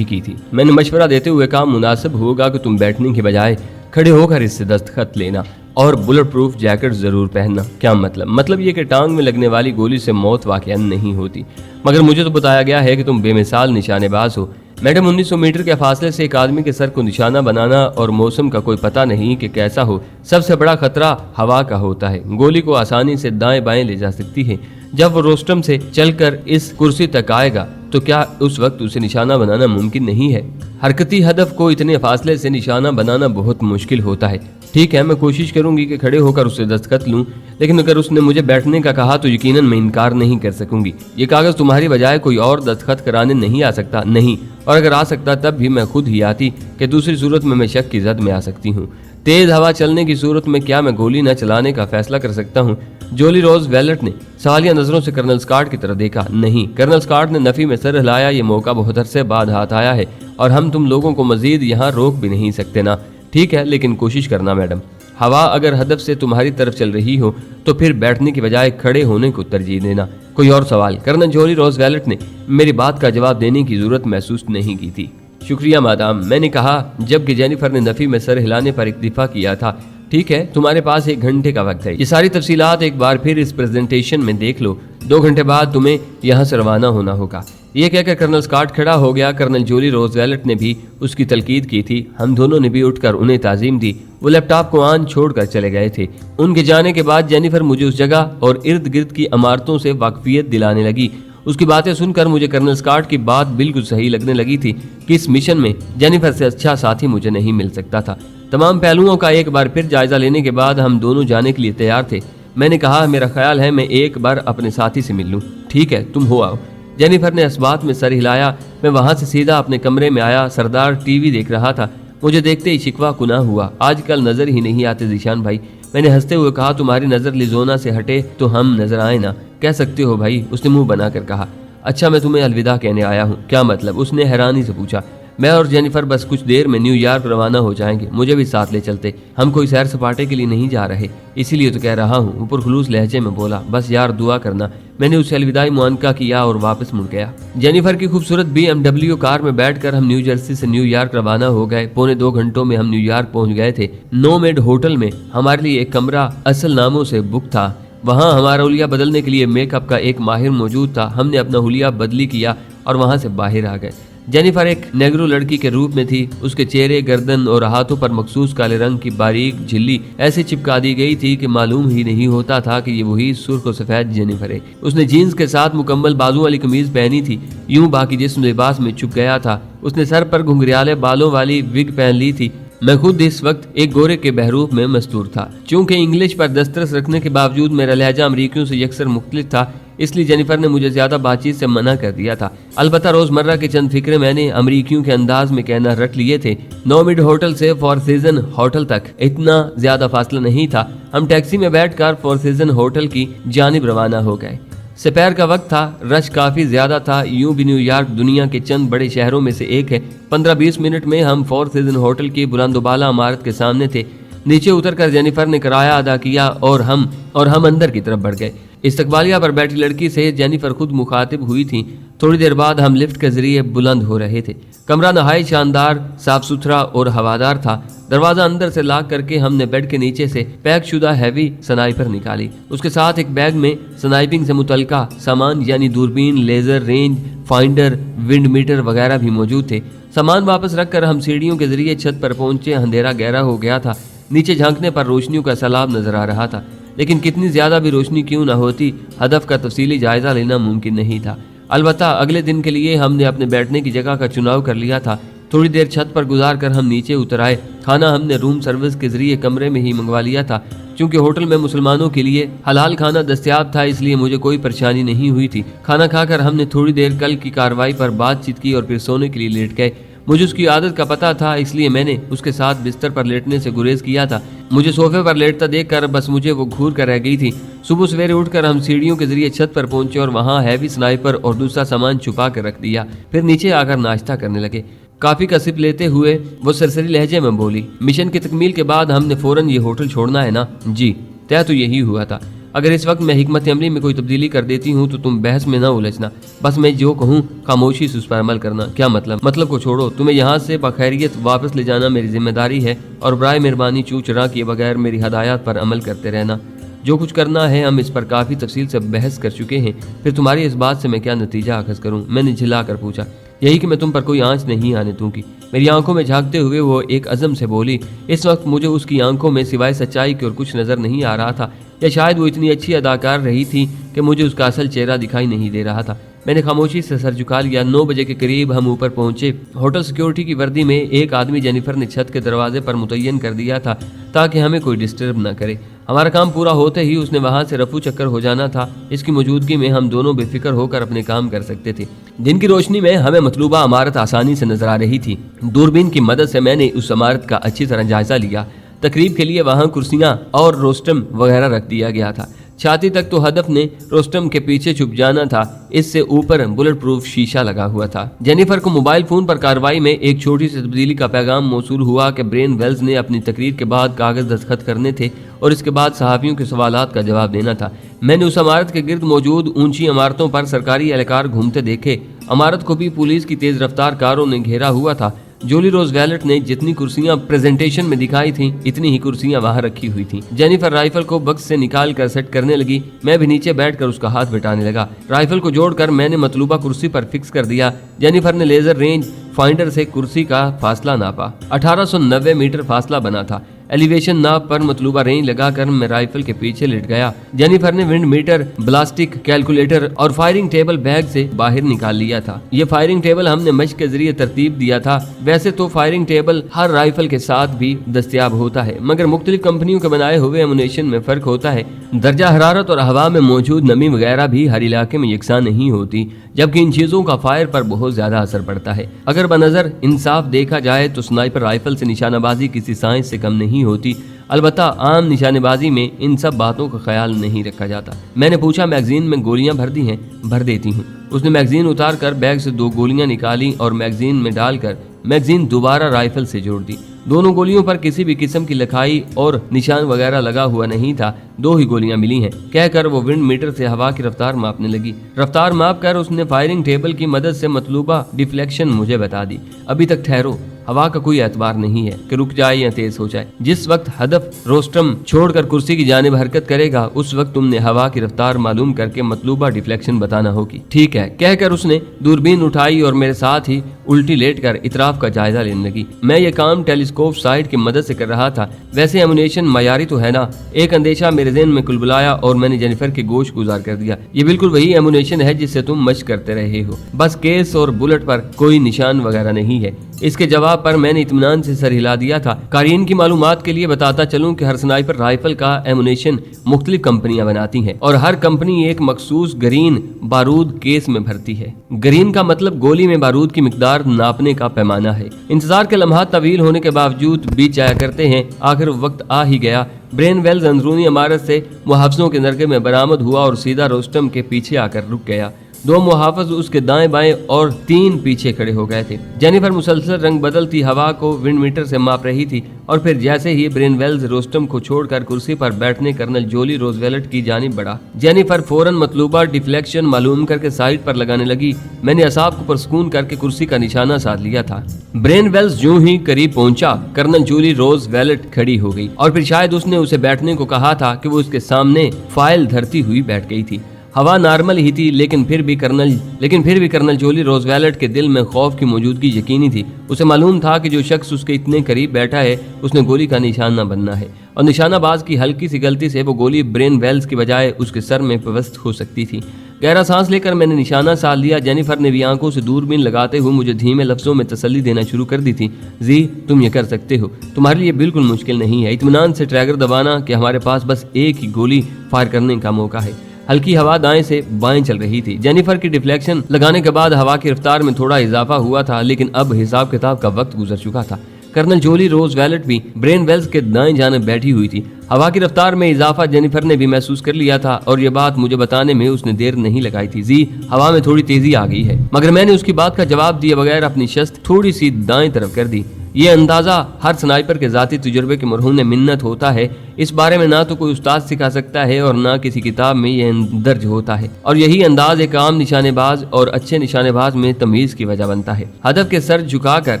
تھی۔ میں نے مشورہ دیتے ہوئے کہا، مناسب ہوگا کہ تم بیٹھنے کے بجائے کھڑے ہو کر اس سے دستخط لینا اور بلٹ پروف جیکٹ ضرور پہننا۔ کیا مطلب یہ کہ ٹانگ میں لگنے والی گولی سے موت واقعا نہیں ہوتی، مگر مجھے تو بتایا گیا ہے کہ تم بے مثال نشانے باز ہو۔ میڈم، 1900 میٹر کے فاصلے سے ایک آدمی کے سر کو نشانہ بنانا اور موسم کا کوئی پتہ نہیں کہ کیسا ہو، سب سے بڑا خطرہ ہوا کا ہوتا ہے۔ گولی کو آسانی سے دائیں بائیں لے جا سکتی ہے۔ جب وہ روسٹم سے چل کر اس کرسی تک آئے گا تو کیا اس وقت اسے نشانہ بنانا ممکن نہیں ہے؟ حرکتی ہدف کو اتنے فاصلے سے نشانہ بنانا بہت مشکل ہوتا ہے۔ ٹھیک ہے، میں کوشش کروں گی کہ کھڑے ہو کر اسے دستخط لوں، لیکن اگر اس نے مجھے بیٹھنے کا کہا تو یقیناً میں انکار نہیں کر سکوں گی۔ یہ کاغذ تمہاری بجائے کوئی اور دستخط کرانے نہیں آ سکتا؟ نہیں، اور اگر آ سکتا تب بھی میں خود ہی آتی کہ دوسری صورت میں شک کی زد میں آ سکتی ہوں۔ تیز ہوا چلنے کی صورت میں کیا میں گولی نہ چلانے کا فیصلہ کر سکتا ہوں؟ جولی روز ویلٹ نے سوالیہ نظروں سے کرنل اسکاٹ کی طرف دیکھا۔ نہیں، کرنل اسکاٹ نے نفی میں سر ہلایا، یہ موقع بہت عرصے بعد ہاتھ آیا ہے اور ہم تم لوگوں کو مزید یہاں روک بھی نہیں سکتے نا۔ ٹھیک ہے، لیکن کوشش کرنا میڈم۔ ہوا اگر ہدف سے تمہاری طرف چل رہی ہو تو پھر بیٹھنے کی بجائے کھڑے ہونے کو ترجیح دینا۔ کوئی اور سوال؟ کرنل جولی روز ویلٹ نے میری بات کا جواب دینے کی ضرورت محسوس نہیں کی تھی۔ شکریہ مادام، میں نے کہا جبکہ جینیفر نے نفی میں سر ہلانے پر اکتفا کیا تھا۔ ٹھیک ہے، تمہارے پاس 1 گھنٹے کا وقت ہے۔ یہ ساری تفصیلات ایک بار پھر اس پریزنٹیشن میں دیکھ لو۔ 2 گھنٹے بعد تمہیں یہاں سے روانہ ہونا ہوگا۔ یہ کہہ کر کرنل اسکاٹ کھڑا ہو گیا۔ کرنل جولی روز ویلٹ نے بھی اس کی تلقید کی تھی۔ ہم دونوں نے بھی اٹھ کر انہیں تعظیم دی۔ وہ لیپ ٹاپ کو آن چھوڑ کر چلے گئے تھے۔ ان کے جانے کے بعد جینیفر مجھے اس جگہ اور ارد گرد کی عمارتوں سے واقفیت دلانے لگی۔ اس کی باتیں سن کر مجھے کرنل اسکاٹ کی بات بالکل صحیح لگنے لگی تھی کہ اس مشن میں جینیفر سے اچھا ساتھی مجھے نہیں مل سکتا تھا۔ تمام پہلوؤں کا ایک بار پھر جائزہ لینے کے بعد ہم دونوں جانے کے لیے تیار تھے۔ میں نے کہا، میرا خیال ہے میں ایک بار اپنے ساتھی سے مل لوں۔ ٹھیک ہے، تم ہو آؤ۔ جینیفر نے اسبات میں سر ہلایا۔ میں وہاں سے سیدھا اپنے کمرے میں آیا۔ سردار ٹی وی دیکھ رہا تھا۔ مجھے دیکھتے ہی شکوہ کناں ہوا، آج کل نظر ہی نہیں آتے ذیشان بھائی۔ میں نے ہنستے ہوئے کہا، تمہاری نظر لیزونا سے ہٹے تو ہم نظر آئے نا۔ کہہ سکتے ہو بھائی، اس نے منہ بنا کر کہا۔ اچھا، میں تمہیں الوداع کہنے آیا ہوں۔ کیا مطلب؟ اس نے حیرانی سے پوچھا۔ میں اور جینیفر بس کچھ دیر میں نیو یارک روانہ ہو جائیں گے، مجھے بھی ساتھ لے چلتے۔ ہم کوئی سیر سپاٹے کے لیے نہیں جا رہے، اسی لیے تو کہہ رہا ہوں، اوپر خلوص لہجے میں بولا۔ بس یار دعا کرنا۔ میں نے اسے الوداعی معانقہ کیا اور واپس مڑ گیا۔ جینیفر کی خوبصورت BMW کار میں بیٹھ کر ہم نیو جرسی سے نیو یارک روانہ ہو گئے۔ 2.25 گھنٹوں میں ہم نیو یارک پہنچ گئے تھے۔ نومیڈ ہوٹل میں ہمارے لیے ایک کمرہ اصل ناموں سے بک تھا۔ وہاں ہمارا حلیہ بدلنے کے لیے میک اپ کا ایک ماہر موجود تھا۔ ہم نے اپنا حلیہ بدلی کیا اور وہاں سے باہر آ گئے۔ جینیفر ایک نیگرو لڑکی کے روپ میں تھی۔ اس کے چہرے، گردن اور ہاتھوں پر مخصوص کالے رنگ کی باریک جھلی ایسے چپکا دی گئی تھی کہ معلوم ہی نہیں ہوتا تھا کہ یہ وہی سرخ و سفید جینیفر ہے۔ اس نے جینز کے ساتھ مکمل بازو والی قمیض پہنی تھی، یوں باقی جسم لباس میں چھپ گیا تھا۔ اس نے سر پر گھنگریالے بالوں والی وگ پہن لی تھی۔ मैं खुद इस वक्त एक गोरे के बहरूप में मस्तूर था। चूंकि इंग्लिश पर दस्तरस रखने के बावजूद मेरा लहजा अमरीकियों से यकसर मुख्तलिफ था, इसलिए जेनिफर ने मुझे ज्यादा बातचीत से मना कर दिया था। अलबत्ता रोजमर्रा के चंद फिक्रे मैंने अमरीकियों के अंदाज में कहना रट लिए थे। नोमिड होटल से फोर सीजन होटल तक इतना ज्यादा फासला नहीं था। हम टैक्सी में बैठकर फोर सीजन होटल की जानिब रवाना हो गए। दोपहर का वक्त था, रश काफी ज्यादा था। यूं भी न्यूयॉर्क दुनिया के चंद बड़े शहरों में से एक है। 15-20 मिनट में हम फोर सीजन होटल की बुलंदोबाला इमारत के सामने थे। नीचे उतरकर जेनिफर ने किराया अदा किया और हम अंदर की तरफ बढ़ गए। इस्तकबालिया पर बैठी लड़की से जेनिफर खुद मुखातिब हुई थी। थोड़ी देर बाद हम लिफ्ट के जरिए बुलंद हो रहे थे। कमरा नहायत शानदार, साफ सुथरा और हवादार था। दरवाजा अंदर से लॉक करके हमने बेड के नीचे से पैक शुदा हैवी स्नाइपर निकाली। उसके साथ एक बैग में स्नाइपिंग से मुतल्लिका सामान यानी दूरबीन, laser, range finder, wind meter वगैरह भी मौजूद थे। सामान वापस रखकर हम सीढ़ियों के जरिए छत पर पहुंचे। अंधेरा गहरा हो गया था। नीचे झांकने पर रोशनियों का सैलाब नजर आ रहा था, लेकिन कितनी ज्यादा भी रोशनी क्यों न होती, हदफ का तफसीली जायजा लेना मुमकिन नहीं था। अलबत्ता अगले दिन के लिए हमने अपने बैठने की जगह का चुनाव कर लिया था। थोड़ी देर छत पर गुजार कर हम नीचे उतर आए। खाना हमने रूम सर्विस के जरिए कमरे में ही मंगवा लिया था। चूंकि होटल में मुसलमानों के लिए हलाल खाना दस्तयाब था, इसलिए मुझे कोई परेशानी नहीं हुई थी। खाना खाकर हमने थोड़ी देर कल की कार्रवाई पर बातचीत की और फिर सोने के लिए लेट गए। मुझे उसकी आदत का पता था, इसलिए मैंने उसके साथ बिस्तर पर लेटने से गुरेज किया था। मुझे सोफे पर लेटता देखकर बस मुझे वो घूर कर रह गई थी। सुबह सवेरे उठकर हम सीढ़ियों के जरिए छत पर पहुंचे और वहां हैवी स्नाइपर और दूसरा सामान छुपा कर रख दिया। फिर नीचे आकर नाश्ता करने लगे। काफी का सिप लेते हुए वो सरसरी लहजे में बोली, मिशन की तकमील के बाद हमने फौरन ये होटल छोड़ना है ना? जी, तय तो यही हुआ था। अगर इस वक्त मैं हिकमत अमली में कोई तब्दीली कर देती हूँ तो तुम बहस में ना उलझना। बस मैं जो कहूँ खामोशी से उस पर अमल करना। क्या मतलब को छोड़ो। तुम्हें यहाँ से बखैरियत वापस ले जाना मेरी जिम्मेदारी है और बराए मेहरबानी चू चरा किए बगैर मेरी हदायत पर अमल करते रहना। जो कुछ करना है हम इस पर काफ़ी तफसील से बहस कर चुके हैं। फिर तुम्हारी इस बात से मैं क्या नतीजा अखज़ करूँ? मैंने झिला कर पूछा। यही कि मैं तुम पर कोई आंच नहीं आने दूंगी। मेरी आंखों में झांकते हुए वो एक अज़म से बोली। इस वक्त मुझे उसकी आंखों में सिवाय सच्चाई के और कुछ नज़र नहीं आ रहा था, या शायद वो इतनी अच्छी अदाकार रही थी कि मुझे उसका असल चेहरा दिखाई नहीं दे रहा था। मैंने खामोशी से सर झुका लिया। 9 बजे के करीब हम ऊपर पहुंचे। होटल सिक्योरिटी की वर्दी में एक आदमी जेनिफर ने छत के दरवाजे पर मुतय्यन कर दिया था ताकि हमें कोई डिस्टर्ब न करे। हमारा काम पूरा होते ही उसने वहां से रफू चक्कर हो जाना था। इसकी मौजूदगी में हम दोनों बेफिक्र होकर अपने काम कर सकते थे। दिन की रोशनी में हमें मतलूबा इमारत आसानी से नजर आ रही थी। दूरबीन की मदद से मैंने उस इमारत का अच्छी तरह जायजा लिया। तकरीब के लिए वहां कुर्सियां और रोस्टम वगैरह रख दिया गया था। छाती तक तो हदफ ने रोस्टम के पीछे छुप जाना था। इससे ऊपर बुलेट प्रूफ शीशा लगा हुआ था। जेनिफर को मोबाइल फोन पर कार्रवाई में एक छोटी सी तब्दीली का पैगाम मौसूल हुआ कि ब्रेन वेल्स ने अपनी तकरीर के बाद कागज दस्तखत करने थे और इसके बाद सहाफियों के सवालात का जवाब देना था। मैंने उस इमारत के गिर्द मौजूद ऊंची इमारतों पर सरकारी एहलकार घूमते देखे। इमारत को भी पुलिस की तेज रफ्तार कारों ने घेरा हुआ था। जोली रोज वैलेट ने जितनी कुर्सियां प्रेजेंटेशन में दिखाई थीं, इतनी ही कुर्सियां वहां रखी हुई थीं। जेनिफर राइफल को बक्स से निकाल कर सेट करने लगी। मैं भी नीचे बैठकर उसका हाथ बिठाने लगा। राइफल को जोड़कर मैंने मतलूबा कुर्सी पर फिक्स कर दिया। जेनिफर ने लेजर रेंज फाइंडर से कुर्सी का फासला नापा। 1890 मीटर फासला बना था। एलिवेशन नाप पर मतलूबा रेंज लगाकर मैं राइफल के पीछे लेट गया। जेनिफर ने विंड मीटर, ब्लास्टिक कैलकुलेटर और फायरिंग टेबल बैग से बाहर निकाल लिया था। ये फायरिंग टेबल हमने मशक के जरिए तरतीब दिया था। वैसे तो फायरिंग टेबल हर राइफल के साथ भी दस्तयाब होता है, मगर मुख्तलिफ कंपनियों के बनाए हुए एमुनेशन में फर्क होता है। दर्जा हरारत और हवा में मौजूद नमी वगैरह भी हर इलाके में यकसा नहीं होती, जबकि इन चीजों का फायर पर बहुत ज्यादा असर पड़ता है। अगर बनजर इंसाफ देखा जाए तो स्नाइपर राइफल से निशानाबाजी किसी साइंस से कम नहीं होती। अलबत्ता आम निशानेबाजी में इन सब बातों का ख्याल नहीं रखा जाता। मैंने पूछा, मैगजीन में गोलियां भर दी हैं? भर देती हूँ। उसने मैगजीन उतार कर बैग से 2 गोलियां निकाली और मैगजीन में डालकर मैगजीन दोबारा राइफल से जोड़ दी। दोनों गोलियों पर किसी भी किस्म की लिखाई और निशान वगैरह लगा हुआ नहीं था। 2 ही गोलियां मिली हैं, कहकर वो विंड मीटर से हवा की रफ्तार मापने लगी। रफ्तार माप कर उसने फायरिंग टेबल की मदद से मतलूबा डिफ्लेक्शन मुझे बता दी। अभी तक ठहरो, हवा का कोई एतबार नहीं है कि रुक जाए या तेज हो जाए। जिस वक्त हदफ रोस्टम छोड़कर कुर्सी की जानिब हरकत करेगा, उस वक्त तुमने हवा की रफ्तार मालूम करके मतलूबा डिफ्लेक्शन बताना होगी। ठीक है, कहकर उसने दूरबीन उठाई और मेरे साथ ही उल्टी लेटकर इतराफ का जायजा लेने लगी। मैं ये काम टेलीस्कोप साइट की मदद से कर रहा था। वैसे एमुनेशन मयारी तो है ना? एक अंदेशा मेरे ज़हन में कुलबुलाया और मैंने जेनिफर के गोश गुजार कर दिया। ये बिल्कुल वही एमुनेशन है जिससे तुम मशक करते रहे हो, बस केस और बुलेट पर कोई निशान वगैरह नहीं है। इसके जवाब पर मैंने इत्मीनान से सर हिला दिया था। कारीन की मालूमात के लिए बताता चलूं कि हर स्नाइपर राइफल का एमुनेशन मुख्तलिफ कंपनियां बनाती हैं और हर कंपनी एक मखसूस ग्रीन बारूद केस में भरती है। ग्रीन का मतलब गोली में बारूद की मिकदार नापने का पैमाना है। इंतजार के लम्हात तवील होने के बावजूद बीत जाया करते हैं। आखिर वक्त आ ही गया। ब्रेन वेल्स अंदरूनी इमारत से मुहाफिजों के नरगे में बरामद हुआ और सीधा रोस्टम के पीछे आकर रुक गया। 2 मुहाफिज उसके दाएं बाएं और 3 पीछे खड़े हो गए थे। जेनिफर मुसलसल रंग बदलती हवा को विंड मीटर से माप रही थी और फिर जैसे ही ब्रेन वेल्स रोस्टम को छोड़कर कुर्सी पर बैठने कर्नल जोली रोजवेलट की जानिब बढ़ा, जेनिफर फौरन मतलूबा डिफ्लेक्शन मालूम करके साइड पर लगाने लगी। मैंने असाब को परसकून करके कुर्सी का निशाना साध लिया था। ब्रेन वेल्स जो ही करीब पहुंचा, कर्नल जूली रोजवेलट खड़ी हो गई और फिर शायद उसने उसे बैठने को कहा था कि वो उसके सामने फाइल धरती हुई बैठ गई थी। हवा नॉर्मल ही थी, लेकिन फिर भी कर्नल जोली रोजवेलट के दिल में खौफ की मौजूदगी यकीनी थी। उसे मालूम था कि जो शख्स उसके इतने करीब बैठा है उसने गोली का निशाना बनना है और निशानाबाज की हल्की सी गलती से वो गोली ब्रेन वेल्स की बजाय उसके सर में पेवस्त हो सकती थी। गहरा सांस लेकर मैंने निशाना साध लिया। जेनिफर ने भी आंखों से दूरबीन लगाते हुए मुझे धीमे लफ्जों में तसल्ली देना शुरू कर दी थी। जी, तुम ये कर सकते हो, तुम्हारे लिए बिल्कुल मुश्किल नहीं है। इत्मीनान से ट्रैगर दबाना कि हमारे पास बस एक ही गोली फायर करने का मौका है। हल्की हवा दाएं से बाएं चल रही थी। जेनिफर की डिफ्लेक्शन लगाने के बाद हवा की रफ्तार में थोड़ा इजाफा हुआ था, लेकिन अब हिसाब किताब का वक्त गुजर चुका था। कर्नल जोली रोजवेलट भी ब्रेन वेल्स के दाएं जाने बैठी हुई थी। हवा की रफ्तार में इजाफा जेनिफर ने भी महसूस कर लिया था और ये बात मुझे बताने में उसने देर नहीं लगाई थी। जी, हवा में थोड़ी तेजी आ गई है। मगर मैंने उसकी बात का जवाब दिए बगैर अपनी शस्त थोड़ी सी दाएं तरफ कर दी। ये अंदाजा हर स्नाइपर के जाती तजुर्बे के मरहून मिन्नत होता है। इस बारे में ना तो कोई उस्ताद सिखा सकता है और ना किसी किताब में यह दर्ज होता है, और यही अंदाज एक आम निशानेबाज और अच्छे निशानेबाज में तमीज की वजह बनता है। हदफ के सर झुकाकर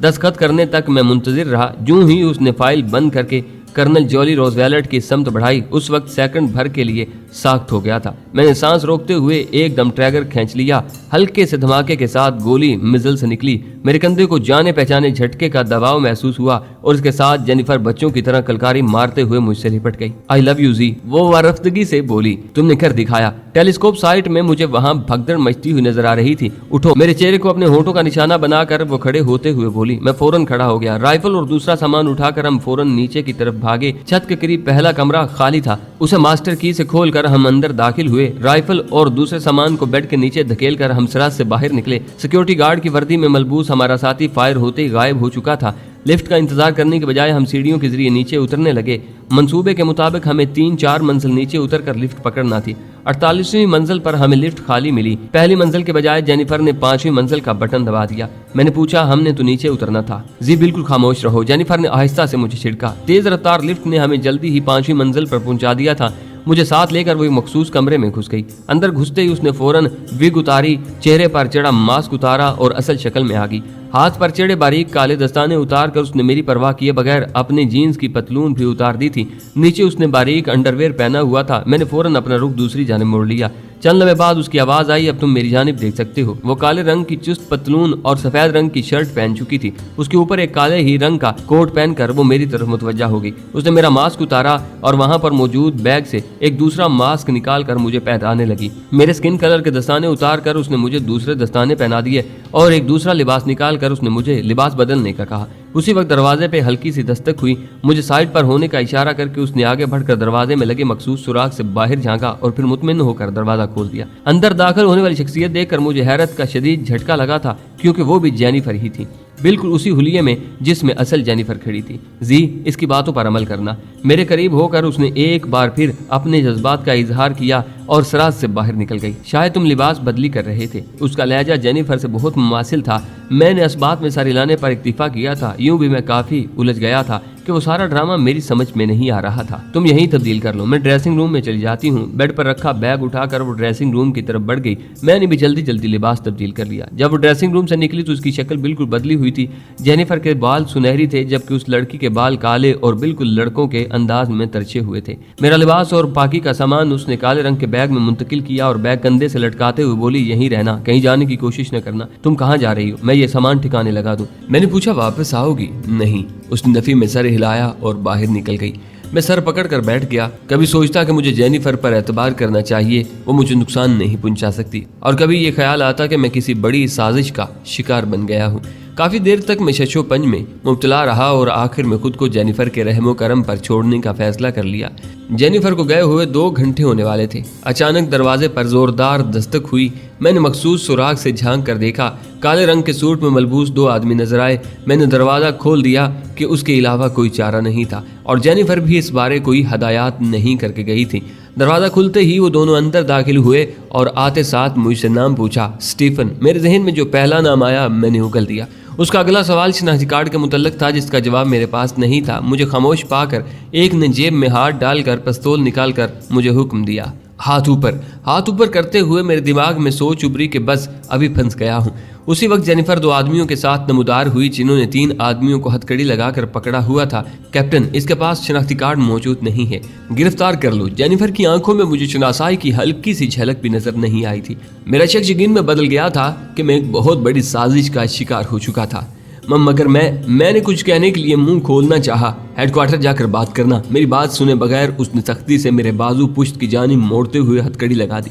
दस्तखत करने तक मैं मुंतजिर रहा। यूं ही उसने फाइल बंद करके कर्नल जोली रोजवेलट की समत बढ़ाई। उस वक्त सेकंड भर के लिए साख्त हो गया था। मैंने सांस रोकते हुए एकदम ट्रैगर खींच लिया। हल्के से धमाके के साथ गोली मिजल से निकली। मेरे कंधे को जाने पहचाने झटके का दबाव महसूस हुआ और इसके साथ जेनिफर बच्चों की तरह कलकारी मारते हुए मुझसे लिपट गई। आई लव यू जी, वो वारफ्तगी से बोली। तुमने कर दिखाया। टेलीस्कोप साइट में मुझे वहां भगदड़ मचती हुई नजर आ रही थी। उठो। मेरे चेहरे को अपने होठों का निशाना बनाकर वो खड़े होते हुए बोली। मैं फौरन खड़ा हो गया। राइफल और दूसरा सामान उठाकर हम फौरन नीचे की तरफ भागे। छत के करीब पहला कमरा खाली था। उसे मास्टर की से खोलकर हम अंदर दाखिल हुए। राइफल और दूसरे सामान को बेड के नीचे धकेलकर हम सराज से बाहर निकले। सिक्योरिटी गार्ड की वर्दी में मलबूस हमारा साथी फायर होते ही गायब हो चुका था। लिफ्ट का इंतजार करने के बजाय हम सीढ़ियों के जरिए नीचे उतरने लगे। मंसूबे के मुताबिक हमें 3-4 मंजिल नीचे उतरकर लिफ्ट पकड़ना थी। 48वीं मंजिल पर हमें लिफ्ट खाली मिली। पहली मंजिल के बजाय जेनिफर ने 5वीं मंजिल का बटन दबा दिया। मैंने पूछा, हमने तो नीचे उतरना था। जी बिल्कुल खामोश रहो, जेनिफर ने आहिस्ता से मुझे छिड़का। तेज रफ्तार लिफ्ट ने हमें जल्दी ही 5वीं मंजिल पर पहुंचा दिया था। मुझे साथ लेकर वो मखसूस कमरे में घुस गई। अंदर घुसते ही उसने फौरन विग उतारी, चेहरे पर चढ़ा मास्क उतारा और असल शक्ल में आ गई। हाथ पर चढ़े बारीक काले दस्ताने उतार कर उसने मेरी परवाह किए बगैर अपने जीन्स की पतलून भी उतार दी थी। नीचे उसने बारीक अंडरवेयर पहना हुआ था। मैंने फौरन अपना रुख दूसरी जानिब मोड़ लिया। चंद लम्हे बाद उसकी आवाज आई, अब तुम मेरी जानिब देख सकते हो। वो काले रंग की चुस्त पतलून और सफेद रंग की शर्ट पहन चुकी थी। उसके ऊपर एक काले ही रंग का कोट पहनकर वो मेरी तरफ मुतवज्जा हो गई। उसने मेरा मास्क उतारा और वहां पर मौजूद बैग से एक दूसरा मास्क निकाल कर मुझे पहनाने लगी। मेरे स्किन कलर के दस्ताने उतार कर उसने मुझे दूसरे दस्ताने पहना दिए और एक दूसरा लिबास निकाल कर उसने मुझे लिबास बदलने का कहा। उसी वक्त दरवाजे पे हल्की सी दस्तक हुई। मुझे साइड पर होने का इशारा करके उसने आगे बढ़कर दरवाजे में लगे मखसूस सुराख से बाहर झांका और फिर मुतमिन होकर दरवाजा खोल दिया। अंदर दाखिल होने वाली शख्सियत देखकर मुझे हैरत का शदीद झटका लगा था, क्योंकि वो भी जेनिफर ही थी, बिल्कुल उसी हुलिये में जिसमें असल जेनिफर खड़ी थी। जी, इसकी बातों पर अमल करना। मेरे करीब होकर उसने एक बार फिर अपने जज्बात का इजहार किया और सराज से बाहर निकल गई। शायद तुम लिबास बदली कर रहे थे। उसका लहजा जेनिफर से बहुत मुमासिल था। मैंने इस बात में सर हिलाने पर इक्तिफा किया था। यूं भी मैं काफी उलझ गया था कि वो सारा ड्रामा मेरी समझ में नहीं आ रहा था। तुम यहीं तब्दील कर लो, मैं ड्रेसिंग रूम में चली जाती हूँ। बेड पर रखा बैग उठाकर वो ड्रेसिंग रूम की तरफ बढ़ गई। मैंने भी जल्दी जल्दी लिबास तब्दील कर लिया। जब वो ड्रेसिंग रूम से निकली तो उसकी शक्ल बिल्कुल बदली हुई थी। जेनिफर के बाल सुनहरी थे, जबकि उस लड़की के बाल काले और बिल्कुल लड़कों के अंदाज में तरछे हुए थे। मेरा लिबास और बाकी का सामान उसने काले रंग के बैग में मुंतकिल किया और बैग कंधे से लटकाते हुए बोली, यहीं रहना, कहीं जाने की कोशिश न करना। तुम कहाँ जा रही हो? मैं ये सामान ठिकाने लगा दूं। मैंने पूछा, वापस आओगी? नहीं। उसने नफी में सर हिलाया और बाहर निकल गई। मैं सर पकड़ कर बैठ गया। कभी सोचता कि मुझे जेनिफर पर एतबार करना चाहिए, वो मुझे नुकसान नहीं पहुंचा सकती, और कभी ये ख्याल आता कि मैं किसी बड़ी साजिश का शिकार बन गया हूँ। काफी देर तक मैं शशोपंज में मुब्तला रहा और आखिर में खुद को जेनिफर के रहमो करम पर छोड़ने का फैसला कर लिया। जेनिफर को गए हुए 2 घंटे होने वाले थे। अचानक दरवाजे पर जोरदार दस्तक हुई। मैंने मखसूस सुराग से झांक कर देखा। काले रंग के सूट में मलबूस 2 आदमी नजर आए। मैंने दरवाजा खोल दिया कि उसके अलावा कोई चारा नहीं था और जेनिफर भी इस बारे कोई हदायत नहीं करके गई थी। दरवाजा खुलते ही वो दोनों अंदर दाखिल हुए और आते साथ मुझसे नाम पूछा, स्टीफन। मेरे जहन में जो पहला नाम आया मैंने उगल दिया। उसका अगला सवाल शनाख्ती कार्ड के मुतल्लिक था जिसका जवाब मेरे पास नहीं था। मुझे खामोश पाकर एक ने जेब में हाथ डालकर पिस्तौल निकालकर मुझे हुक्म दिया, हाथ ऊपर करते हुए मेरे दिमाग में सोच उभरी कि बस अभी फंस गया हूँ। उसी वक्त जेनिफर 2 आदमियों के साथ नमूदार हुई जिन्होंने 3 आदमियों को हथकड़ी लगाकर पकड़ा हुआ था। कैप्टन, इसके पास शनाख्ती कार्ड मौजूद नहीं है, गिरफ्तार कर लो। जेनिफर की आंखों में मुझे शनासाई की हल्की सी झलक भी नजर नहीं आई थी। मेरा शक यकीन में बदल गया था कि मैं एक बहुत बड़ी साजिश का शिकार हो चुका था। मगर मैंने कुछ कहने के लिए मुंह खोलना चाहा। हेडक्वार्टर जाकर बात करना। मेरी बात सुने बगैर उसने सख्ती से मेरे बाजू पुश्त की जानिब मोड़ते हुए हथकड़ी लगा दी।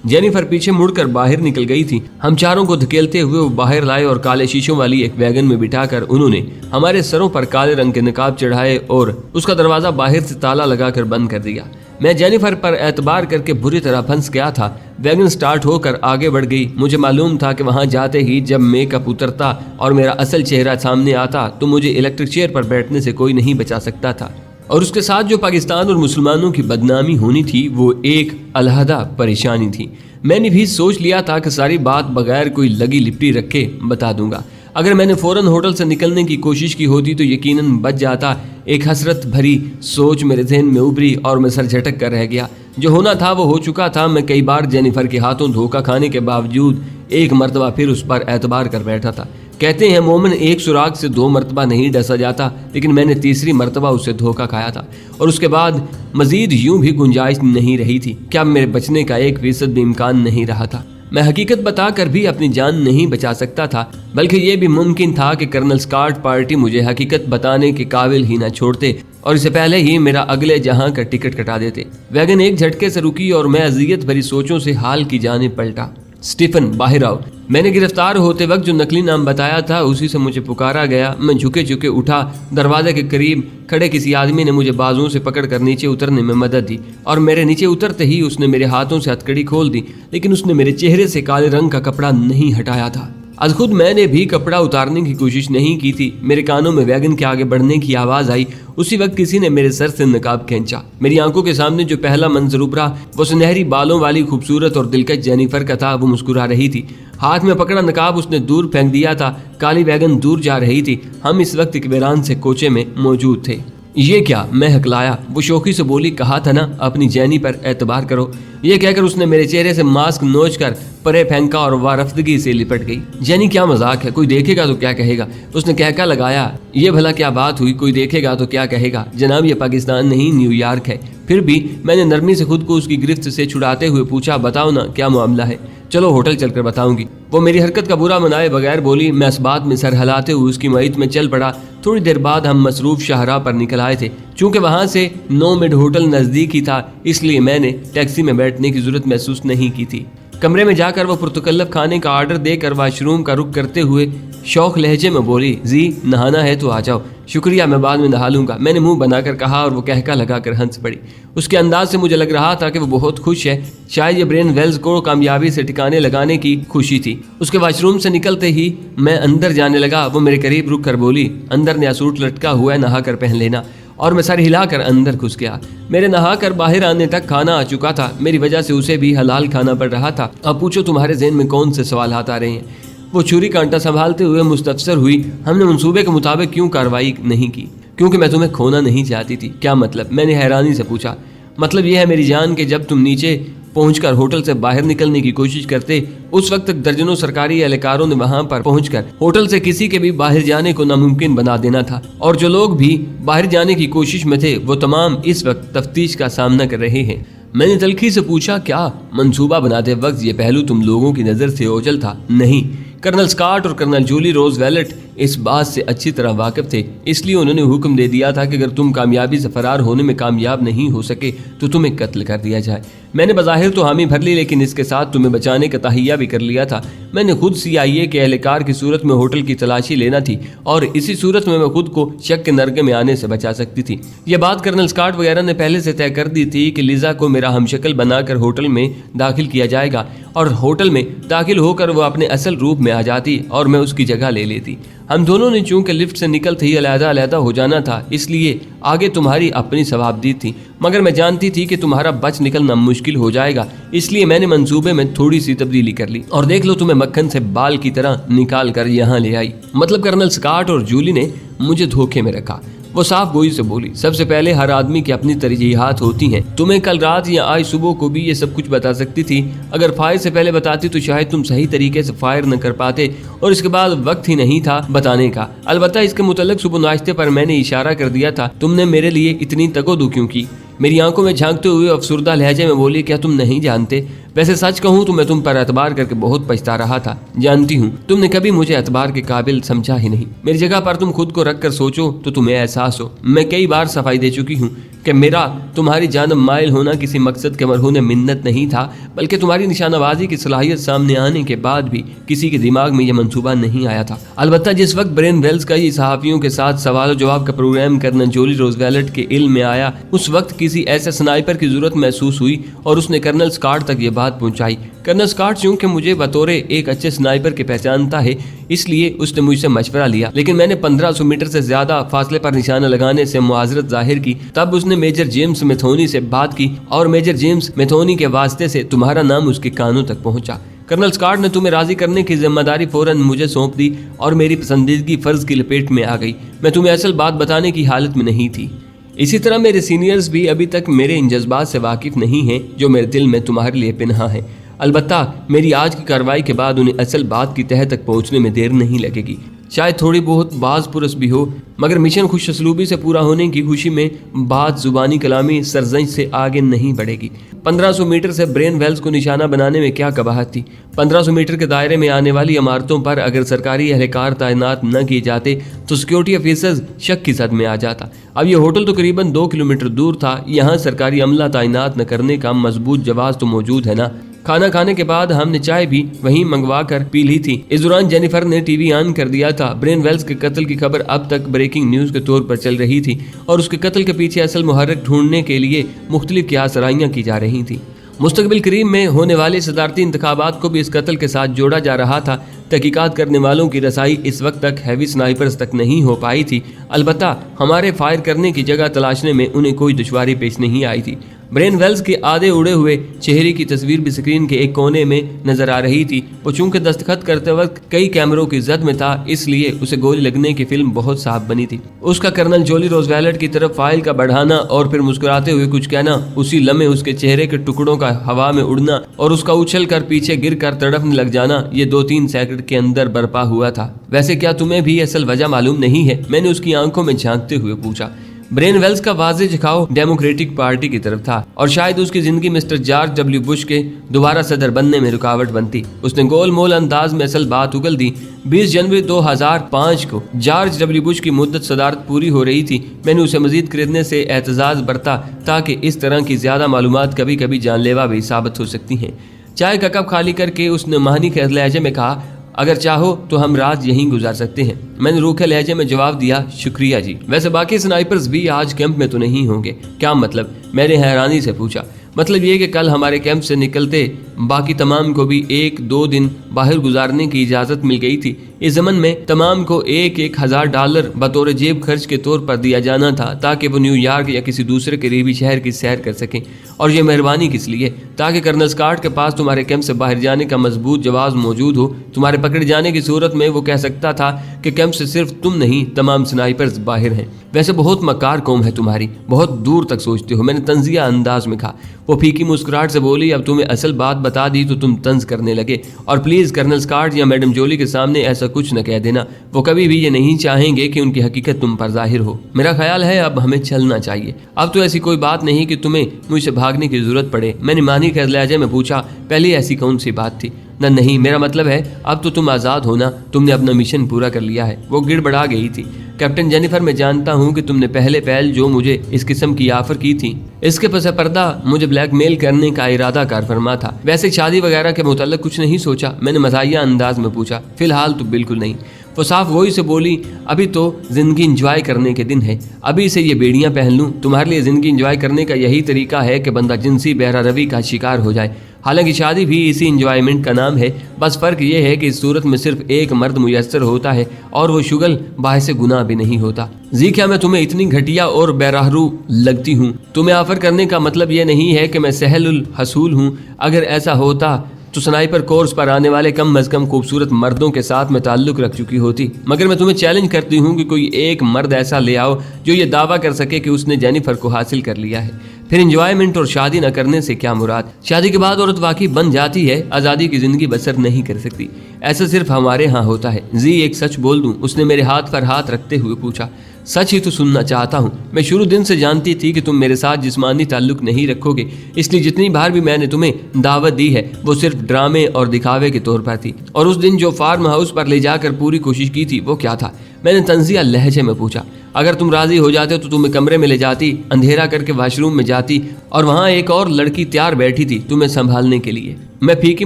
जेनिफर पीछे मुड़कर बाहर निकल गई थी। हम चारों को धकेलते हुए वो बाहर लाए और काले शीशों वाली एक वैगन में बिठाकर उन्होंने हमारे सरों पर काले रंग के नकाब चढ़ाए और उसका दरवाजा बाहर से ताला लगाकर बंद कर दिया। मैं जेनिफर पर एतबार करके बुरी तरह फंस गया था। वैगन स्टार्ट होकर आगे बढ़ गई। मुझे मालूम था कि वहां जाते ही जब मेकअप उतरता और मेरा असल चेहरा सामने आता तो मुझे इलेक्ट्रिक चेयर पर बैठने से कोई नहीं बचा सकता था, और उसके साथ जो पाकिस्तान और मुसलमानों की बदनामी होनी थी वो एक अलहदा परेशानी थी। मैंने भी सोच लिया था कि सारी बात बगैर कोई लगी लिपटी रखे बता दूंगा। अगर मैंने फौरन होटल से निकलने की कोशिश की होती तो यकीनन बच जाता। एक हसरत भरी सोच मेरे ज़हन में उभरी और मैं सर झटक कर रह गया। जो होना था वो हो चुका था। मैं कई बार जेनिफर के हाथों धोखा खाने के बावजूद एक मरतबा फिर उस पर एतबार कर बैठा था। कहते हैं मोमिन एक सुराग से 2 मरतबा नहीं डसा जाता, लेकिन मैंने तीसरी मरतबा उससे धोखा खाया था और उसके बाद मजीद यूं भी गुंजाइश नहीं रही थी। क्या मेरे बचने का 1% भी इम्कान नहीं रहा था। मैं हकीकत बताकर भी अपनी जान नहीं बचा सकता था, बल्कि ये भी मुमकिन था कि कर्नल स्कॉट पार्टी मुझे हकीकत बताने के काबिल ही न छोड़ते और इससे पहले ही मेरा अगले जहां का टिकट कटा देते। वैगन एक झटके से रुकी और मैं अजियत भरी सोचों से हाल की जानिब पलटा। स्टीफन, बाहर आओ। मैंने गिरफ्तार होते वक्त जो नकली नाम बताया था उसी से मुझे पुकारा गया। मैं झुके झुके उठा। दरवाजे के करीब खड़े किसी आदमी ने मुझे बाजुओं से पकड़कर नीचे उतरने में मदद दी और मेरे नीचे उतरते ही उसने मेरे हाथों से हथकड़ी खोल दी, लेकिन उसने मेरे चेहरे से काले रंग का कपड़ा नहीं हटाया था। आज खुद मैंने भी कपड़ा उतारने की कोशिश नहीं की थी। मेरे कानों में वैगन के आगे बढ़ने की आवाज आई। उसी वक्त किसी ने मेरे सर से नकाब खींचा। मेरी आंखों के सामने जो पहला मंजर उभरा वो सुनहरी बालों वाली खूबसूरत और दिलकश जेनिफर का था। वो मुस्कुरा रही थी। हाथ में पकड़ा नकाब उसने दूर फेंक दिया था। काली वैगन दूर जा रही थी। हम इस वक्त एक वीरान से कोचे में मौजूद थे। ये क्या? मैं हकलाया। वो शौकी से बोली, कहा था ना अपनी जैनी पर एतबार करो। ये कहकर उसने मेरे चेहरे से मास्क नोच कर परे फेंका और वारफ्तगी से लिपट गई। जैनी, क्या मजाक है, कोई देखेगा तो क्या कहेगा? उसने कहका लगाया। ये भला क्या बात हुई, कोई देखेगा तो क्या कहेगा? जनाब, ये पाकिस्तान नहीं न्यूयॉर्क है। फिर भी मैंने नरमी से खुद को उसकी गिरफ्त से छुड़ाते हुए पूछा, बताओ ना क्या मामला है? चलो होटल चलकर बताऊंगी। वो मेरी हरकत का बुरा मनाए बगैर बोली। मैं इस बात में सर हिलाते हुए उसकी मईत में चल पड़ा। थोड़ी देर बाद हम मसरूफ शाहराह पर निकल आए थे। चूंकि वहां से 9 मिनट होटल नजदीक ही था, इसलिए मैंने टैक्सी में बैठने की जरूरत महसूस नहीं की थी। कमरे में जाकर वो पुरतकल्लफ खाने का ऑर्डर देकर वाशरूम का रुख करते हुए शौक लहजे में बोली, जी नहाना है तो आ जाओ। शुक्रिया, मैं बाद में नहा लूंगा, मैंने मुंह बनाकर कहा और वो कहका लगाकर हंस पड़ी। उसके अंदाज से मुझे लग रहा था कि वो बहुत खुश है। शायद ये ब्रेन वेल्स को कामयाबी से ठिकाने लगाने की खुशी थी। उसके वाशरूम से निकलते ही मैं अंदर जाने लगा। वो मेरे करीब रुक कर बोली, अंदर नया सूट लटका हुआ है, नहा कर पहन लेना। और मैं सर हिलाकर अंदर घुस गया। मेरे नहा कर बाहर आने तक खाना आ चुका था। मेरी वजह से उसे भी हलाल खाना पड़ रहा था। अब पूछो तुम्हारे ज़हन में कौन से सवाल आ रहे हैं? वो छुरी कांटा संभालते हुए मुस्तफसर हुई। हमने मंसूबे के मुताबिक क्यों कार्रवाई नहीं की? क्योंकि मैं तुम्हें खोना नहीं चाहती थी। क्या मतलब? मैंने हैरानी से पूछा। मतलब यह है मेरी जान कि जब तुम नीचे पहुंचकर होटल से बाहर निकलने की कोशिश करते, उस वक्त तक दर्जनों सरकारी एहलकारों ने वहां पर पहुंचकर होटल से किसी के भी बाहर जाने को नामुमकिन बना देना था। और जो लोग भी बाहर जाने की कोशिश में थे वो तमाम इस वक्त तफ्तीश का सामना कर रहे हैं। मैंने तल्खी से पूछा, क्या मंसूबा बनाते वक्त ये पहलू तुम लोगों की नज़र से ओझल था? नहीं, कर्नल स्कॉट और कर्नल जूली रोजवेलट इस बात से अच्छी तरह वाकिफ थे। इसलिए उन्होंने हुक्म दे दिया था कि अगर तुम कामयाबी से फरार होने में कामयाब नहीं हो सके तो तुम्हें कत्ल कर दिया जाए। میں نے بظاہر تو حامی بھر لی، لیکن اس کے ساتھ تمہیں بچانے کا تہیہ بھی کر لیا تھا۔ میں نے خود CIA کے اہلکار کی صورت میں ہوٹل کی تلاشی لینا تھی، اور اسی صورت میں خود کو شک کے نرغے میں آنے سے بچا سکتی تھی۔ یہ بات کرنل اسکاٹ وغیرہ نے پہلے سے طے کر دی تھی کہ لیزا کو میرا ہم شکل بنا کر ہوٹل میں داخل کیا جائے گا، اور ہوٹل میں داخل ہو کر وہ اپنے اصل روپ میں آ جاتی اور میں اس کی جگہ لے لیتی۔ ہم دونوں نے چونکہ لفٹ سے نکلتے ہی علیحدہ علیحدہ ہو جانا تھا، اس لیے آگے تمہاری اپنی ثوابدید تھی، مگر میں جانتی تھی کہ تمہارا بچ نکلنا مشکل ہو جائے گا، اس لیے میں نے منصوبے میں تھوڑی سی تبدیلی کر لی، اور دیکھ لو تمہیں مکھن سے بال کی طرح نکال کر یہاں لے آئی۔ مطلب کرنل اسکاٹ اور جولی نے مجھے دھوکے میں رکھا۔ وہ صاف گوئی سے بولی، سب سے پہلے ہر آدمی کی اپنی ترجیحات ہوتی ہیں، تمہیں کل رات یا آج صبح کو بھی یہ سب کچھ بتا سکتی تھی۔ اگر فائر سے پہلے بتاتی تو شاید تم صحیح طریقے سے فائر نہ کر پاتے، اور اس کے بعد وقت ہی نہیں تھا بتانے کا۔ البتہ اس کے متعلق صبح ناشتے پر میں نے اشارہ کر دیا تھا۔ تم نے میرے لیے اتنی تگودو کیوں کی؟ میری آنکھوں میں جھانکتے ہوئے افسردہ لہجے میں بولی، کیا تم نہیں جانتے؟ ویسے سچ کہوں تو میں تم پر اعتبار کر کے بہت پچھتا رہا تھا۔ جانتی ہوں تم نے کبھی مجھے اعتبار کے قابل سمجھا ہی نہیں۔ میری جگہ پر تم خود کو رکھ کر سوچو تو تمہیں احساس ہو۔ میں کئی بار صفائی دے چکی ہوں کہ میرا تمہاری جانب مائل ہونا کسی مقصد کے مرہون منت نہیں تھا، بلکہ تمہاری نشانہ بازی کی صلاحیت سامنے آنے کے بعد بھی کسی کے دماغ میں یہ منصوبہ نہیں آیا تھا۔ البتہ جس وقت برین ویلز کا یہ صحافیوں کے ساتھ سوال و جواب کا پروگرام کرنا جولی روزویلٹ کے علم میں آیا، اس وقت کسی ایسے سنائپر کی ضرورت محسوس ہوئی، اور اس نے کرنل اسکاٹ تک یہ بات پہنچائی۔ کرنل اسکاٹ چونکہ مجھے بطور ایک اچھے سنائپر کے پہچانتا ہے، اس لیے اس نے مجھ سے مشورہ لیا، لیکن میں نے 1500 میٹر سے زیادہ فاصلے پر نشانہ لگانے سے معذرت ظاہر کی۔ تب اس نے میجر جیمز میتھونی سے بات کی، اور میجر جیمز میتھونی کے واسطے سے تمہارا نام اس کے کانوں تک پہنچا۔ کرنل اسکاٹ نے تمہیں راضی کرنے کی ذمہ داری فوراً مجھے سونپ دی، اور میری پسندیدگی فرض کی لپیٹ میں آ گئی۔ میں تمہیں اصل بات بتانے کی حالت میں نہیں تھی۔ اسی طرح میرے سینئرز بھی ابھی تک میرے ان جذبات سے واقف نہیں ہیں جو میرے دل میں تمہارے لیے پنہاں ہیں۔ البتہ میری آج کی کارروائی کے بعد انہیں اصل بات کی تہہ تک پہنچنے میں دیر نہیں لگے گی۔ شاید تھوڑی بہت باز پرس بھی ہو، مگر مشن خوش اسلوبی سے پورا ہونے کی خوشی میں بات زبانی کلامی سرزنش سے آگے نہیں بڑھے گی۔ 1500 میٹر سے برین ویلز کو نشانہ بنانے میں کیا قباحت تھی؟ 1500 میٹر کے دائرے میں آنے والی عمارتوں پر اگر سرکاری اہلکار تعینات نہ کیے جاتے تو سیکیورٹی افیسرز شک کی زد میں آ جاتا۔ اب یہ ہوٹل تو قریباً 2 کلومیٹر دور تھا، یہاں سرکاری عملہ تعینات نہ کرنے کا مضبوط جواز تو موجود ہے نا۔ کھانا کھانے کے بعد ہم نے چائے بھی وہیں منگوا کر پی لی تھی۔ اس دوران جینیفر نے ٹی وی آن کر دیا تھا۔ برین ویلز کے قتل کی خبر اب تک بریکنگ نیوز کے طور پر چل رہی تھی، اور اس کے قتل کے پیچھے اصل محرک ڈھونڈنے کے لیے مختلف قیاس آرائیاں کی جا رہی تھیں۔ مستقبل قریب میں ہونے والے صدارتی انتخابات کو بھی اس قتل کے ساتھ جوڑا جا رہا تھا۔ تحقیقات کرنے والوں کی رسائی اس وقت تک ہیوی سنائپرز تک نہیں ہو پائی تھی، البتہ ہمارے فائر کرنے کی جگہ تلاشنے میں انہیں کوئی دشواری پیش نہیں آئی تھی۔ برین ویلز کے آدھے اڑے ہوئے چہرے کی تصویر بھی سکرین کے ایک کونے میں نظر آ رہی تھی۔ وہ چونکہ دستخط کرتے وقت کئی کیمروں کی زد میں تھا، اس لیے اسے گولی لگنے کی فلم بہت صاف بنی تھی۔ اس کا کرنل جولی روزویلٹ کی طرف فائل کا بڑھانا اور پھر مسکراتے ہوئے کچھ کہنا، اسی لمحے اس کے چہرے کے ٹکڑوں کا ہوا میں اڑنا اور اس کا اچھل کر پیچھے گر کر تڑپنے لگ جانا، یہ 2-3 سیکنڈ کے اندر برپا ہوا تھا۔ ویسے کیا تمہیں بھی اصل وجہ معلوم نہیں ہے؟ میں نے اس کی آنکھوں میں جھانکتے ہوئے پوچھا۔ برین ویلز کا واضح جھکاؤ ڈیموکریٹک پارٹی کی طرف تھا، اور شاید اس کی زندگی مسٹر جارج ڈبلیو بش کے دوبارہ صدر بننے میں رکاوٹ بنتی۔ اس نے گول مول انداز میں اصل بات اگل دی۔ 20 جنوری 2005 کو جارج ڈبلیو بش کی مدت صدارت پوری ہو رہی تھی۔ میں نے اسے مزید خریدنے سے اعتزاز برتا، تاکہ اس طرح کی زیادہ معلومات کبھی کبھی جان لیوا بھی ثابت ہو سکتی ہیں۔ چائے کا کپ خالی کر کے اس نے مہانی کے لہجے میں کہا، اگر چاہو تو ہم رات یہیں گزار سکتے ہیں۔ میں نے روکھے لہجے میں جواب دیا، شکریہ جی۔ ویسے باقی سنائپرز بھی آج کیمپ میں تو نہیں ہوں گے؟ کیا مطلب؟ میں نے حیرانی سے پوچھا۔ مطلب یہ کہ کل ہمارے کیمپ سے نکلتے باقی تمام کو بھی 1-2 دن باہر گزارنے کی اجازت مل گئی تھی۔ اس ضمن میں تمام کو $1,000 بطور جیب خرچ کے طور پر دیا جانا تھا، تاکہ وہ نیو یارک یا کسی دوسرے قریبی شہر کی سیر کر سکیں۔ اور یہ مہربانی کس لیے؟ تاکہ کرنل اسکاٹ کے پاس تمہارے کیمپ سے باہر جانے کا مضبوط جواز موجود ہو۔ تمہارے پکڑے جانے کی صورت میں وہ کہہ سکتا تھا کہ کیمپ سے صرف تم نہیں، تمام سنائپرز باہر ہیں۔ ویسے بہت مکار قوم ہے تمہاری، بہت دور تک سوچتے ہو، میں نے طنزیہ انداز میں کہا۔ وہ پھیکی مسکراہٹ سے بولی، اب تمہیں اصل بات بتا دی تو تم طنز کرنے لگے، اور پلیز کرنل اسکاٹ یا میڈم جولی کے سامنے ایسا کچھ نہ کہہ دینا۔ وہ کبھی بھی یہ نہیں چاہیں گے کہ ان کی حقیقت تم پر ظاہر ہو۔ میرا خیال ہے اب ہمیں چلنا چاہیے۔ اب تو ایسی کوئی بات نہیں کہ تمہیں مجھ سے بھاگنے کی ضرورت پڑے۔ میں نے مانی کے لہجے میں پوچھا، پہلے ایسی کون سی بات تھی؟ نہ نہیں، میرا مطلب ہے اب تو تم آزاد ہونا، تم نے اپنا مشن پورا کر لیا ہے۔ وہ گڑبڑا گئی تھی۔ کیپٹن جینیفر، میں جانتا ہوں کہ تم نے پہلے پہل جو مجھے اس قسم کی آفر کی تھی، اس کے پس پردہ مجھے بلیک میل کرنے کا ارادہ کار فرما تھا۔ ویسے شادی وغیرہ کے متعلق کچھ نہیں سوچا؟ میں نے مزاحیہ انداز میں پوچھا۔ فی الحال تو بالکل نہیں، وہ صاف وہی سے بولی۔ ابھی تو زندگی انجوائے کرنے کے دن ہے، ابھی سے یہ بیڑیاں پہن لوں؟ تمہارے لیے زندگی انجوائے کرنے کا یہی طریقہ ہے کہ بندہ جنسی بہرہ روی کا شکار ہو جائے؟ حالانکہ شادی بھی اسی انجوائمنٹ کا نام ہے، بس فرق یہ ہے کہ اس صورت میں صرف ایک مرد میسر ہوتا ہے اور وہ شغل باعث گناہ بھی نہیں ہوتا۔ کیا میں تمہیں اتنی گھٹیا اور بہرہرو لگتی ہوں؟ تمہیں آفر کرنے کا مطلب یہ نہیں ہے کہ میں سہل الحصول ہوں۔ اگر ایسا ہوتا تو سنائپر کورس پر آنے والے کم از کم خوبصورت مردوں کے ساتھ میں تعلق رکھ چکی ہوتی، مگر میں تمہیں چیلنج کرتی ہوں کہ کوئی ایک مرد ایسا لے آؤ جو یہ دعویٰ کر سکے کہ اس نے جینیفر کو حاصل کر لیا ہے۔ پھر انجوائمنٹ اور شادی نہ کرنے سے کیا مراد؟ شادی کے بعد عورت واقعی بن جاتی ہے، آزادی کی زندگی بسر نہیں کر سکتی۔ ایسا صرف ہمارے ہاں ہوتا ہے۔ ایک سچ بول دوں؟ اس نے میرے ہاتھ پر ہاتھ رکھتے ہوئے پوچھا۔ سچ ہی تو سننا چاہتا ہوں۔ میں شروع دن سے جانتی تھی کہ تم میرے ساتھ جسمانی تعلق نہیں رکھو گے، اس لیے جتنی بار بھی میں نے تمہیں دعوت دی ہے وہ صرف ڈرامے اور دکھاوے کے طور پر تھی۔ اور اس دن جو فارم ہاؤس پر لے جا کر پوری کوشش کی تھی وہ کیا تھا؟ میں نے تنزیہ لہجے میں پوچھا۔ اگر تم راضی ہو جاتے تو تمہیں کمرے میں لے جاتی، اندھیرا کر کے واش روم میں جاتی اور وہاں ایک اور لڑکی تیار بیٹھی تھی تمہیں سنبھالنے کے لیے۔ میں پھیکی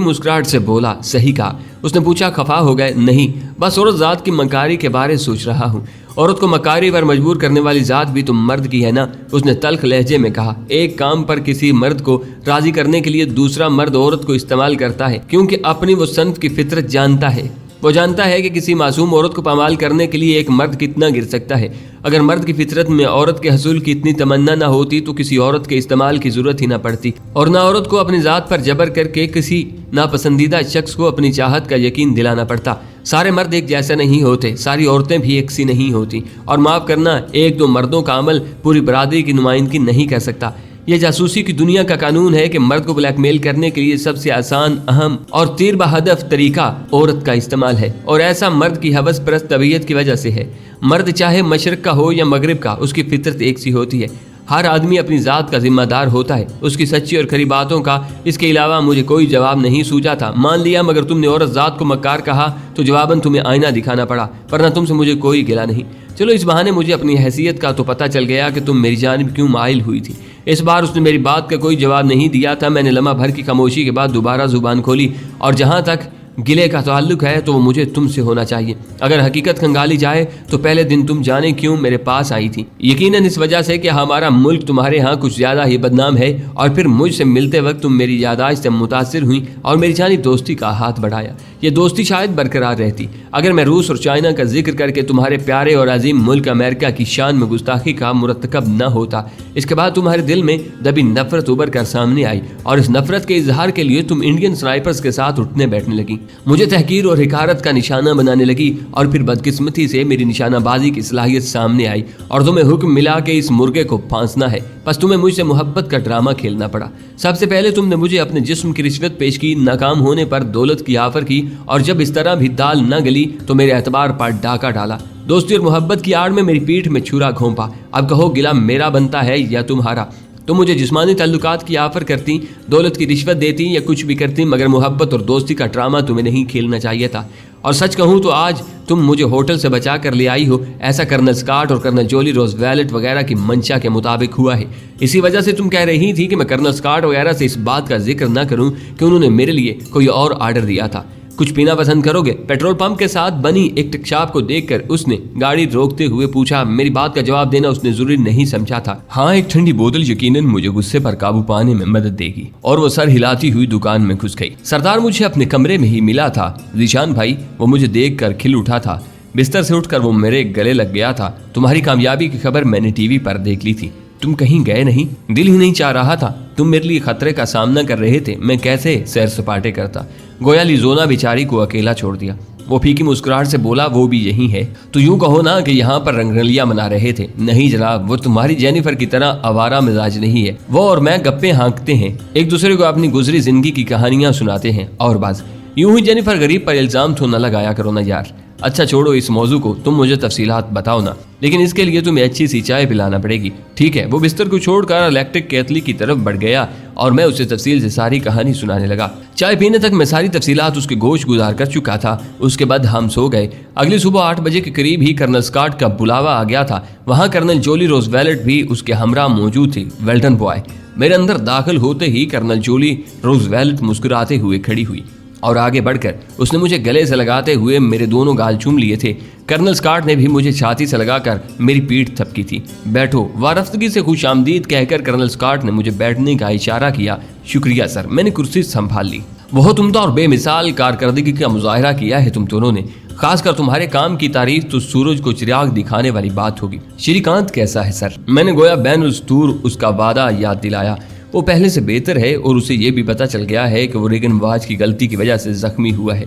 مسکراہٹ سے بولا۔ صحیح کہا۔ اس نے پوچھا خفا ہو گئے؟ نہیں، بس عورت ذات کی مکاری کے بارے سوچ رہا ہوں۔ عورت کو مکاری پر مجبور کرنے والی ذات بھی تو مرد کی ہے نا، اس نے تلخ لہجے میں کہا۔ ایک کام پر کسی مرد کو راضی کرنے کے لیے دوسرا مرد عورت کو استعمال کرتا ہے کیونکہ اپنی وہ صنف کی فطرت جانتا ہے۔ وہ جانتا ہے کہ کسی معصوم عورت کو پامال کرنے کے لیے ایک مرد کتنا گر سکتا ہے۔ اگر مرد کی فطرت میں عورت کے حصول کی اتنی تمنا نہ ہوتی تو کسی عورت کے استعمال کی ضرورت ہی نہ پڑتی، اور نہ عورت کو اپنی ذات پر جبر کر کے کسی ناپسندیدہ شخص کو اپنی چاہت کا یقین دلانا پڑتا۔ سارے مرد ایک جیسے نہیں ہوتے، ساری عورتیں بھی ایک سی نہیں ہوتی، اور معاف کرنا، ایک دو مردوں کا عمل پوری برادری کی نمائندگی نہیں کر سکتا۔ یہ جاسوسی کی دنیا کا قانون ہے کہ مرد کو بلیک میل کرنے کے لیے سب سے آسان، اہم اور تیر بہدف طریقہ عورت کا استعمال ہے، اور ایسا مرد کی ہوس پرست طبیعت کی وجہ سے ہے۔ مرد چاہے مشرق کا ہو یا مغرب کا، اس کی فطرت ایک سی ہوتی ہے۔ ہر آدمی اپنی ذات کا ذمہ دار ہوتا ہے، اس کی سچی اور کھری باتوں کا۔ اس کے علاوہ مجھے کوئی جواب نہیں سوچا تھا۔ مان لیا مگر تم نے عورت ذات کو مکار کہا تو جواباً تمہیں آئینہ دکھانا پڑا، ورنہ تم سے مجھے کوئی گلہ نہیں۔ چلو اس بہانے مجھے اپنی حیثیت کا تو پتہ چل گیا کہ تم میری جانب کیوں مائل ہوئی تھی۔ اس بار اس نے میری بات کا کوئی جواب نہیں دیا تھا۔ میں نے لمحہ بھر کی خاموشی کے بعد دوبارہ زبان کھولی، اور جہاں تک گلے کا تعلق ہے تو وہ مجھے تم سے ہونا چاہیے۔ اگر حقیقت کھنگالی جائے تو پہلے دن تم جانے کیوں میرے پاس آئی تھی؟ یقیناً اس وجہ سے کہ ہمارا ملک تمہارے ہاں کچھ زیادہ ہی بدنام ہے، اور پھر مجھ سے ملتے وقت تم میری یادداشت سے متاثر ہوئی اور میری جانب دوستی کا ہاتھ بڑھایا۔ یہ دوستی شاید برقرار رہتی اگر میں روس اور چائنا کا ذکر کر کے تمہارے پیارے اور عظیم ملک امریکہ کی شان میں گستاخی کا مرتکب نہ ہوتا۔ اس کے بعد تمہارے دل میں دبی نفرت ابھر کر سامنے آئی، اور اس نفرت کے اظہار کے لیے تم انڈین سنائپرز کے ساتھ اٹھنے بیٹھنے لگی، مجھے تحقیر اور حقارت کا نشانہ بنانے لگی، اور پھر بدقسمتی سے میری نشانہ بازی کی صلاحیت سامنے آئی اور تمہیں حکم ملا کہ اس مرغے کو پھانسنا ہے۔ بس تمہیں مجھ سے محبت کا ڈرامہ کھیلنا پڑا۔ سب سے پہلے تم نے مجھے اپنے جسم کی رشوت پیش کی، ناکام ہونے پر دولت کی آفر کی، اور جب اس طرح بھی دال نہ گلی تو میرے اعتبار پر ڈاکہ ڈالا۔ دوستی اور محبت کی آڑ میں میری پیٹھ میں چھرا گھونپا۔ اب کہو گلہ میرا بنتا ہے یا تمہارا؟ تم مجھے جسمانی تعلقات کی آفر کرتی، دولت کی رشوت دیتی یا کچھ بھی کرتی، مگر محبت اور دوستی کا ڈرامہ تمہیں نہیں کھیلنا چاہیے تھا۔ اور سچ کہوں تو آج تم مجھے ہوٹل سے بچا کر لے آئی ہو، ایسا کرنل اسکاٹ اور کرنل جولی روز ویلٹ وغیرہ کی منشا کے مطابق ہوا ہے۔ اسی وجہ سے تم کہہ رہی تھی کہ میں کرنل اسکاٹ وغیرہ سے اس بات کا ذکر نہ کروں کہ انہوں نے میرے لیے کوئی اور آرڈر دیا تھا۔ کچھ پینا پسند کرو گے؟ پیٹرول پمپ کے ساتھ بنی ایک ٹک شاپ کو دیکھ کر اس نے گاڑی روکتے ہوئے پوچھا۔ میری بات کا جواب دینا اس نے ضروری نہیں سمجھا تھا۔ ہاں، ایک ٹھنڈی بوتل یقیناً مجھے غصے پر قابو پانے میں مدد دے گی، اور وہ سر ہلاتی ہوئی دکان میں گھس گئی۔ سردار مجھے اپنے کمرے میں ہی ملا تھا ذیشان بھائی، وہ مجھے دیکھ کر کھل اٹھا تھا۔ بستر سے اٹھ کر وہ میرے گلے لگ گیا تھا۔ تمہاری کامیابی کی خبر میں نے ٹی وی پر دیکھ لی تھی، تم کہیں گئے نہیں؟ دل ہی نہیں چاہ رہا تھا، تم میرے لیے خطرے کا سامنا کر رہے تھے، میں کیسے سیر سپاٹے کرتا؟ گویا لیزونا بیچاری کو اکیلا چھوڑ دیا۔ وہ پھیکی مسکراہٹ سے بولا، وہ بھی یہی ہے؟ تو یوں کہو نا کہ یہاں پر رنگرلیاں منا رہے تھے۔ نہیں جناب، وہ تمہاری جینیفر کی طرح آوارہ مزاج نہیں ہے۔ وہ اور میں گپیں ہانکتے ہیں، ایک دوسرے کو اپنی گزری زندگی کی کہانیاں سناتے ہیں، اور بس یوں ہی جینیفر غریب پر الزام تو نہ لگایا کرو نا یار۔ اچھا چھوڑو اس موضوع کو، تم مجھے تفصیلات بتاؤ نا، لیکن اس کے لیے تمہیں اچھی سی چائے پلانا پڑے گی، ٹھیک ہے؟ وہ بستر کو چھوڑ کر الیکٹرک کیتلی کی طرف بڑھ گیا اور میں اسے تفصیل سے ساری کہانی سنانے لگا۔ چائے پینے تک میں ساری تفصیلات اس کے گوش گزار کر چکا تھا۔ اس کے بعد ہم سو گئے۔ اگلی صبح 8 بجے کے قریب ہی کرنل اسکاٹ کا بلاوا آ گیا تھا۔ وہاں کرنل جولی روز ویلٹ بھی اس کے ہمراہ موجود تھی۔ ویلٹن بوائے، میرے اندر داخل ہوتے ہی کرنل جولی روز ویلٹ مسکراتے ہوئے کھڑی ہوئی اور آگے بڑھ کر اس نے مجھے گلے سے لگاتے ہوئے میرے دونوں گال چوم لیے تھے۔ کرنل اسکاٹ نے بھی مجھے چھاتی سے لگا کر میری پیٹھ تھپکی تھی۔ بیٹھو، وارفتگی سے خوش آمدید کہہ کر کرنل اسکاٹ نے مجھے بیٹھنے کا اشارہ کیا۔ شکریہ سر، میں نے کرسی سنبھال لی۔ بہت عمدہ اور بے مثال کارکردگی کا مظاہرہ کیا ہے تم دونوں نے، خاص کر تمہارے کام کی تعریف تو سورج کو چراغ دکھانے والی بات ہوگی۔ شری کانت کیسا ہے سر؟ میں نے گویا بین الاسطور اس کا وعدہ یاد دلایا۔ وہ پہلے سے بہتر ہے اور اسے یہ بھی پتہ چل گیا ہے کہ وہ ریگن واج کی غلطی کی وجہ سے زخمی ہوا ہے۔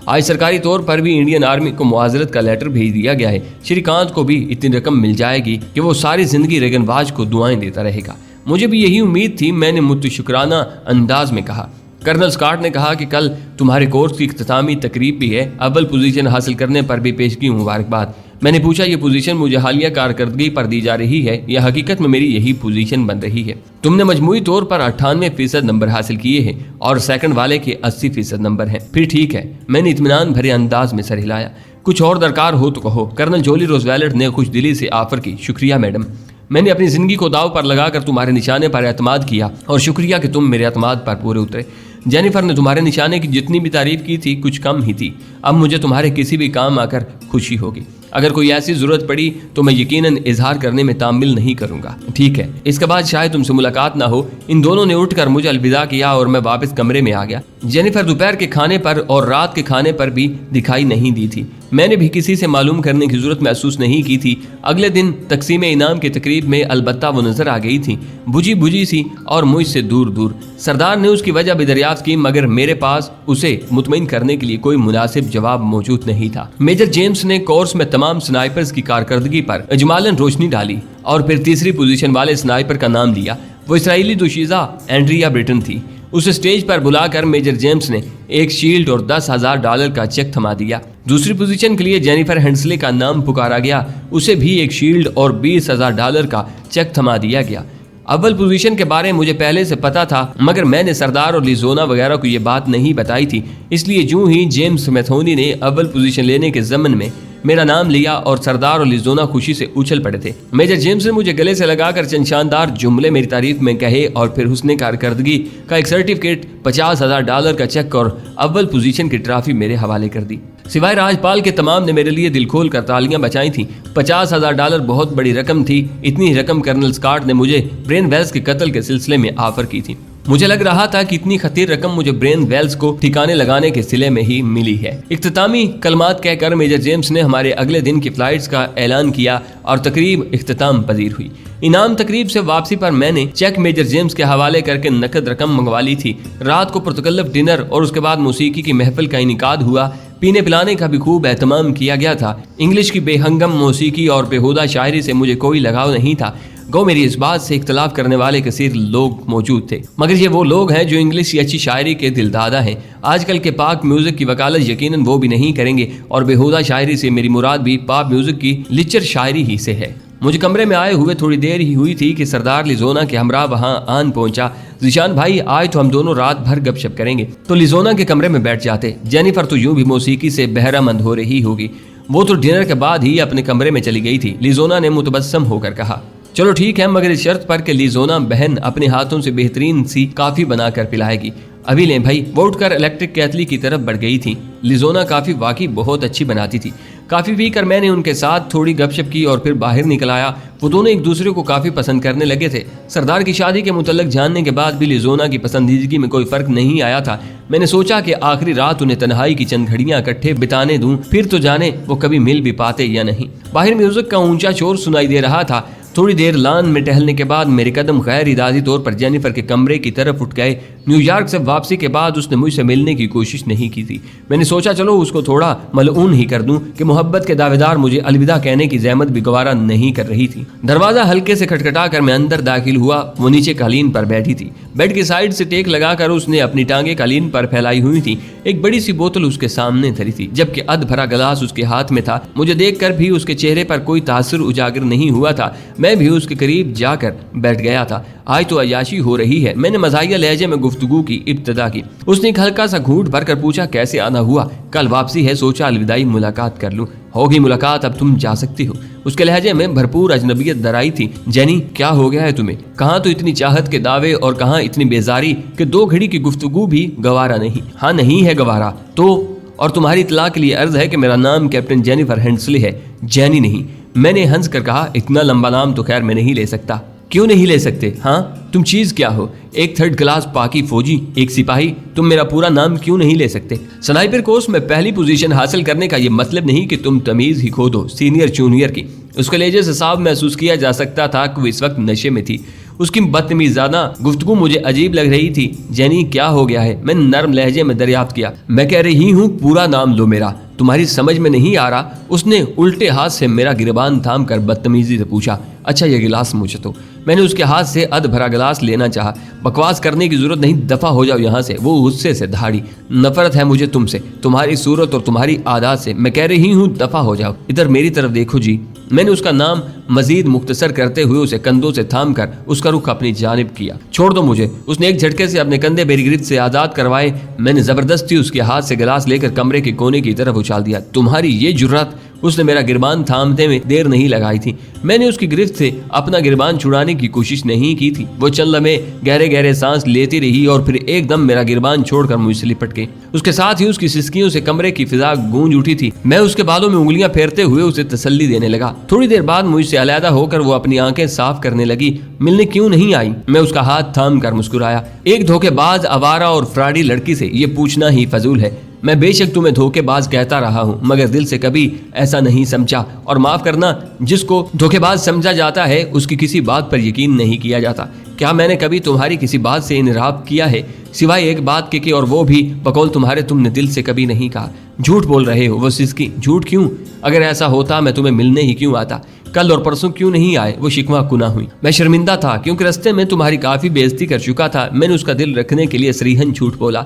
آج سرکاری طور پر بھی انڈین آرمی کو معذرت کا لیٹر بھیج دیا گیا ہے۔ شری کانت کو بھی اتنی رقم مل جائے گی کہ وہ ساری زندگی ریگن واج کو دعائیں دیتا رہے گا۔ مجھے بھی یہی امید تھی، میں نے متشکرانہ انداز میں کہا۔ کرنل اسکاٹ نے کہا کہ کل تمہارے کورس کی اختتامی تقریب بھی ہے، اول پوزیشن حاصل کرنے پر بھی پیشگی مبارکباد۔ میں نے پوچھا یہ پوزیشن مجھے حالیہ کارکردگی پر دی جا رہی ہے یا حقیقت میں میری یہی پوزیشن بن رہی ہے؟ تم نے مجموعی طور پر 98% نمبر حاصل کیے ہیں اور سیکنڈ والے کے 80% نمبر ہیں۔ پھر ٹھیک ہے، میں نے اطمینان بھرے انداز میں سر ہلایا۔ کچھ اور درکار ہو تو کہو۔ کرنل جولی روز ویلٹ نے خوش دلی سے آفر کی۔ شکریہ میڈم، میں نے اپنی زندگی کو داؤ پر لگا کر تمہارے نشانے پر اعتماد کیا اور شکریہ کہ تم میرے اعتماد پر پورے اترے۔ جینیفر نے تمہارے نشانے کی جتنی بھی تعریف کی تھی کچھ کم ہی تھی۔ اب مجھے تمہارے کسی بھی کام آ کر خوشی ہوگی۔ اگر کوئی ایسی ضرورت پڑی تو میں یقیناً اظہار کرنے میں تامل نہیں کروں گا۔ ٹھیک ہے، اس کے بعد شاید تم سے ملاقات نہ ہو۔ ان دونوں نے اٹھ کر مجھے الوداع کیا اور میں واپس کمرے میں آ گیا۔ جینیفر دوپہر کے کھانے پر اور رات کے کھانے پر بھی دکھائی نہیں دی تھی۔ میں نے بھی کسی سے معلوم کرنے کی ضرورت محسوس نہیں کی تھی۔ اگلے دن تقسیم انعام کی تقریب میں البتہ وہ نظر آ گئی تھی، بجھی بجھی سی اور مجھ سے دور دور۔ سردار نے اس کی وجہ بھی دریافت کی، مگر میرے پاس اسے مطمئن کرنے کے لیے کوئی مناسب جواب موجود نہیں تھا۔ میجر جیمز نے کورس میں تمام سنائپرز کی کارکردگی پر اجمالاً روشنی ڈالی اور پھر تیسری پوزیشن والے سنائپر کا نام لیا۔ وہ اسرائیلی دوشیزہ اینڈریا بریٹن تھی۔ اسے سٹیج پر بلا کر میجر جیمز نے ایک شیلڈ اور $10,000 کا چیک تھما دیا۔ دوسری پوزیشن کے لیے جینیفر ہینسلے کا نام پکارا گیا، اسے بھی ایک شیلڈ اور $20,000 کا چیک تھما دیا گیا۔ اول پوزیشن کے بارے مجھے پہلے سے پتا تھا، مگر میں نے سردار اور لیزونا وغیرہ کو یہ بات نہیں بتائی تھی، اس لیے جو ہی جیمز میتھونی نے اول پوزیشن لینے کے ضمن میں میرا نام لیا اور سردار اور لیزونا خوشی سے اچھل پڑے تھے۔ میجر جیمز نے مجھے گلے سے لگا کر چند شاندار جملے میری تعریف میں کہے اور پھر حسن کارکردگی کا ایک سرٹیفکیٹ، $50,000 کا چیک اور اول پوزیشن کی ٹرافی میرے حوالے کر دی۔ سوائے راجپال کے تمام نے میرے لیے دل کھول کر تالیاں بجائی تھیں۔ $50,000 بہت بڑی رقم تھی۔ اتنی رقم کرنل اسکاٹ نے مجھے برین ویلز کے قتل کے سلسلے میں آفر کی تھی۔ مجھے لگ رہا تھا کہ اتنی خطیر رقم مجھے برین ویلز کو ٹھکانے لگانے کے سلے میں ہی ملی ہے۔ اختتامی کلمات کہہ کر میجر جیمز نے ہمارے اگلے دن کی فلائٹس کا اعلان کیا اور تقریب اختتام پذیر ہوئی۔ انعام تقریب سے واپسی پر میں نے چیک میجر جیمز کے حوالے کر کے نقد رقم منگوا لی تھی۔ رات کو پرتکلف ڈنر اور اس کے بعد موسیقی کی محفل کا انعقاد ہوا۔ پینے پلانے کا بھی خوب اہتمام کیا گیا تھا۔ انگلش کی بے ہنگم موسیقی اور بےہودہ شاعری سے مجھے کوئی لگاؤ نہیں تھا۔ گو میری اس بات سے اختلاف کرنے والے کثیر لوگ موجود تھے، مگر یہ وہ لوگ ہیں جو انگلش کی اچھی شاعری کے دل دادا ہیں۔ آج کل کے پاک میوزک کی وکالت یقیناً وہ بھی نہیں کریں گے، اور بےہودہ شاعری سے میری مراد بھی پاپ میوزک کی لچر شاعری ہی سے ہے۔ مجھے کمرے میں آئے ہوئے تھوڑی دیر ہی ہوئی تھی کہ سردار لیزونا کے ہمراہ وہاں آن پہنچا۔ ذیشان بھائی، آج تو ہم دونوں رات بھر گپ شپ کریں گے۔ تو لیزونا کے کمرے میں بیٹھ جاتے۔ جینیفر تو یوں بھی موسیقی سے بہرہ مند ہو رہی ہوگی، وہ تو ڈنر کے بعد ہی اپنے کمرے میں چلی گئی تھی۔ لیزونا نے متبسم ہو کر کہا، چلو ٹھیک ہے، مگر اس شرط پر کہ لیزونا بہن اپنے ہاتھوں سے بہترین سی کافی بنا کر پلائے گی۔ ابھی لیں بھائی۔ وہ اٹھ کر الیکٹرک کیتلی کی طرف بڑھ گئی تھی۔ لیزونا کافی واقعی بہت اچھی بناتی تھی۔ کافی پی کر میں نے ان کے ساتھ تھوڑی گپ شپ کی اور پھر باہر نکل آیا۔ وہ دونوں ایک دوسرے کو کافی پسند کرنے لگے تھے۔ سردار کی شادی کے متعلق جاننے کے بعد بھی لیزونا کی پسندیدگی میں کوئی فرق نہیں آیا تھا۔ میں نے سوچا کہ آخری رات انہیں تنہائی کی چند گھڑیاں اکٹھے بتانے دوں، پھر تو جانے وہ کبھی مل بھی پاتے یا نہیں۔ باہر میوزک کا اونچا شور سنائی دے رہا تھا۔ تھوڑی دیر لان میں ٹہلنے کے بعد میرے قدم غیر ارادی طور پر جینیفر کے کمرے کی طرف اٹھ گئے۔ نیو یارک سے واپسی کے بعد اس نے مجھ سے ملنے کی کوشش نہیں کی تھی۔ میں نے سوچا چلو اس کو تھوڑا ملعون ہی کر دوں کہ محبت کے دعوے دار مجھے الوداع کہنے کی زحمت بھی گوارا نہیں کر رہی تھی۔ دروازہ ہلکے سے کھٹکھٹا کر میں اندر داخل ہوا۔ وہ نیچے قالین پر بیٹھی تھی۔ بیڈ کی سائیڈ سے ٹیک لگا کر اس نے اپنی ٹانگیں قالین پر پھیلائی ہوئی تھی۔ ایک بڑی سی بوتل اس کے سامنے دھری تھی، جبکہ ادھ بھرا گلاس اس کے ہاتھ میں تھا۔ مجھے دیکھ کر بھی اس کے چہرے پر کوئی تاثر اجاگر نہیں ہوا تھا۔ میں بھی اس کے قریب جا کر بیٹھ گیا تھا۔ آج تو عیاشی ہو رہی ہے، میں نے مزاحیہ لہجے میں گفتگو کی ابتدا کی۔ اس نے ایک ہلکا سا گھونٹ بھر کر پوچھا کیسے آنا ہوا؟ کل واپسی ہے، سوچا الوداعی ملاقات کر لوں۔ ہوگی ملاقات، اب تم جا سکتی ہو۔ اس کے لہجے میں بھرپور اجنبیت درائی تھی۔ جینی کیا ہو گیا ہے تمہیں؟ کہاں تو اتنی چاہت کے دعوے اور کہاں اتنی بیزاری کہ 2 گھڑی کی گفتگو بھی گوارا نہیں۔ ہاں نہیں ہے گوارا تو، اور تمہاری اطلاع کے لیے عرض ہے کہ میرا نام کیپٹن جینیفر ہینسلی ہے، جینی نہیں۔ میں نے ہنس کر کہا اتنا لمبا نام تو خیر میں نہیں لے سکتا۔ کیوں نہیں لے سکتے؟ ہاں تم چیز کیا ہو؟ ایک 3rd کلاس پاکی فوجی، ایک سپاہی، تم میرا پورا نام کیوں نہیں لے سکتے؟ سنائپر کورس میں پہلی پوزیشن حاصل کرنے کا یہ مطلب نہیں کہ تم تمیز ہی کھو دو سینئر جونیئر کی۔ اس کے لہجے سے صاف محسوس کیا جا سکتا تھا کہ وہ اس وقت نشے میں تھی۔ اس کی بدتمیزانہ گفتگو مجھے عجیب لگ رہی تھی۔ جینی کیا ہو گیا ہے؟ میں نے نرم لہجے میں دریافت کیا۔ میں کہہ رہی ہوں پورا نام لو میرا، تمہاری سمجھ میں نہیں آ رہا؟ اس نے الٹے ہاتھ سے میرا گریبان تھام کر بدتمیزی سے پوچھا۔ اچھا یہ گلاس مجھے تو۔ میں نے اس کے ہاتھ سے ادھ بھرا گلاس لینا چاہا۔ بکواس کرنے کی ضرورت نہیں، دفع ہو جاؤ یہاں سے۔ وہ غصے سے دھاڑی۔ نفرت ہے مجھے تم سے، تمہاری صورت اور تمہاری عادات سے۔ میں کہہ رہی ہوں دفع ہو جاؤ۔ ادھر میری طرف دیکھو جی۔ میں نے اس کا نام مزید مختصر کرتے ہوئے اسے کندھوں سے تھام کر اس کا رخ اپنی جانب کیا۔ چھوڑ دو مجھے۔ اس نے ایک جھٹکے سے اپنے کندھے میری گرفت سے آزاد کروائے۔ میں نے زبردستی اس کے ہاتھ سے گلاس لے کر کمرے کے کونے کی طرف اچھال دیا۔ تمہاری یہ جرات! اس نے میرا گربان تھامنے میں دیر نہیں لگائی تھی۔ میں نے اس کی گرفت سے اپنا گربان چھڑانے کی کوشش نہیں کی تھی۔ وہ چند لمحے گہرے گہرے سانس لیتی رہی اور پھر ایک دم میرا گربان چھوڑ کر مجھ سے لپٹ گئی۔ اس کے ساتھ ہی اس کی سسکیوں سے کمرے کی فضا گونج اٹھی تھی۔ میں اس کے بالوں میں انگلیاں پھیرتے ہوئے اسے تسلی دینے لگا۔ تھوڑی دیر بعد مجھ سے علیحدہ ہو کر وہ اپنی آنکھیں صاف کرنے لگی۔ ملنے کیوں نہیں آئی؟ میں اس کا ہاتھ تھام کر مسکرایا۔ ایک دھوکے باز، آوارہ اور فراڈی لڑکی سے یہ پوچھنا ہی فضول ہے۔ میں بے شک تمہیں دھوکے باز کہتا رہا ہوں، مگر دل سے کبھی ایسا نہیں سمجھا۔ اور معاف کرنا، جس کو دھوکے باز سمجھا جاتا ہے اس کی کسی بات پر یقین نہیں کیا جاتا۔ کیا میں نے کبھی تمہاری کسی بات سے انحراف کیا ہے؟ سوائے ایک بات کے اور وہ بھی بقول تمہارے تم نے دل سے کبھی نہیں کہا۔ جھوٹ بول رہے ہو۔ وہ سسکی۔ جھوٹ کیوں؟ اگر ایسا ہوتا میں تمہیں ملنے ہی کیوں آتا؟ کل اور پرسوں کیوں نہیں آئے؟ وہ شکوہ کنا ہوئی۔ میں شرمندہ تھا کیونکہ رستے میں تمہاری کافی بےعزتی کر چکا تھا۔ میں نے اس کا دل رکھنے کے لیے صریحاً جھوٹ بولا۔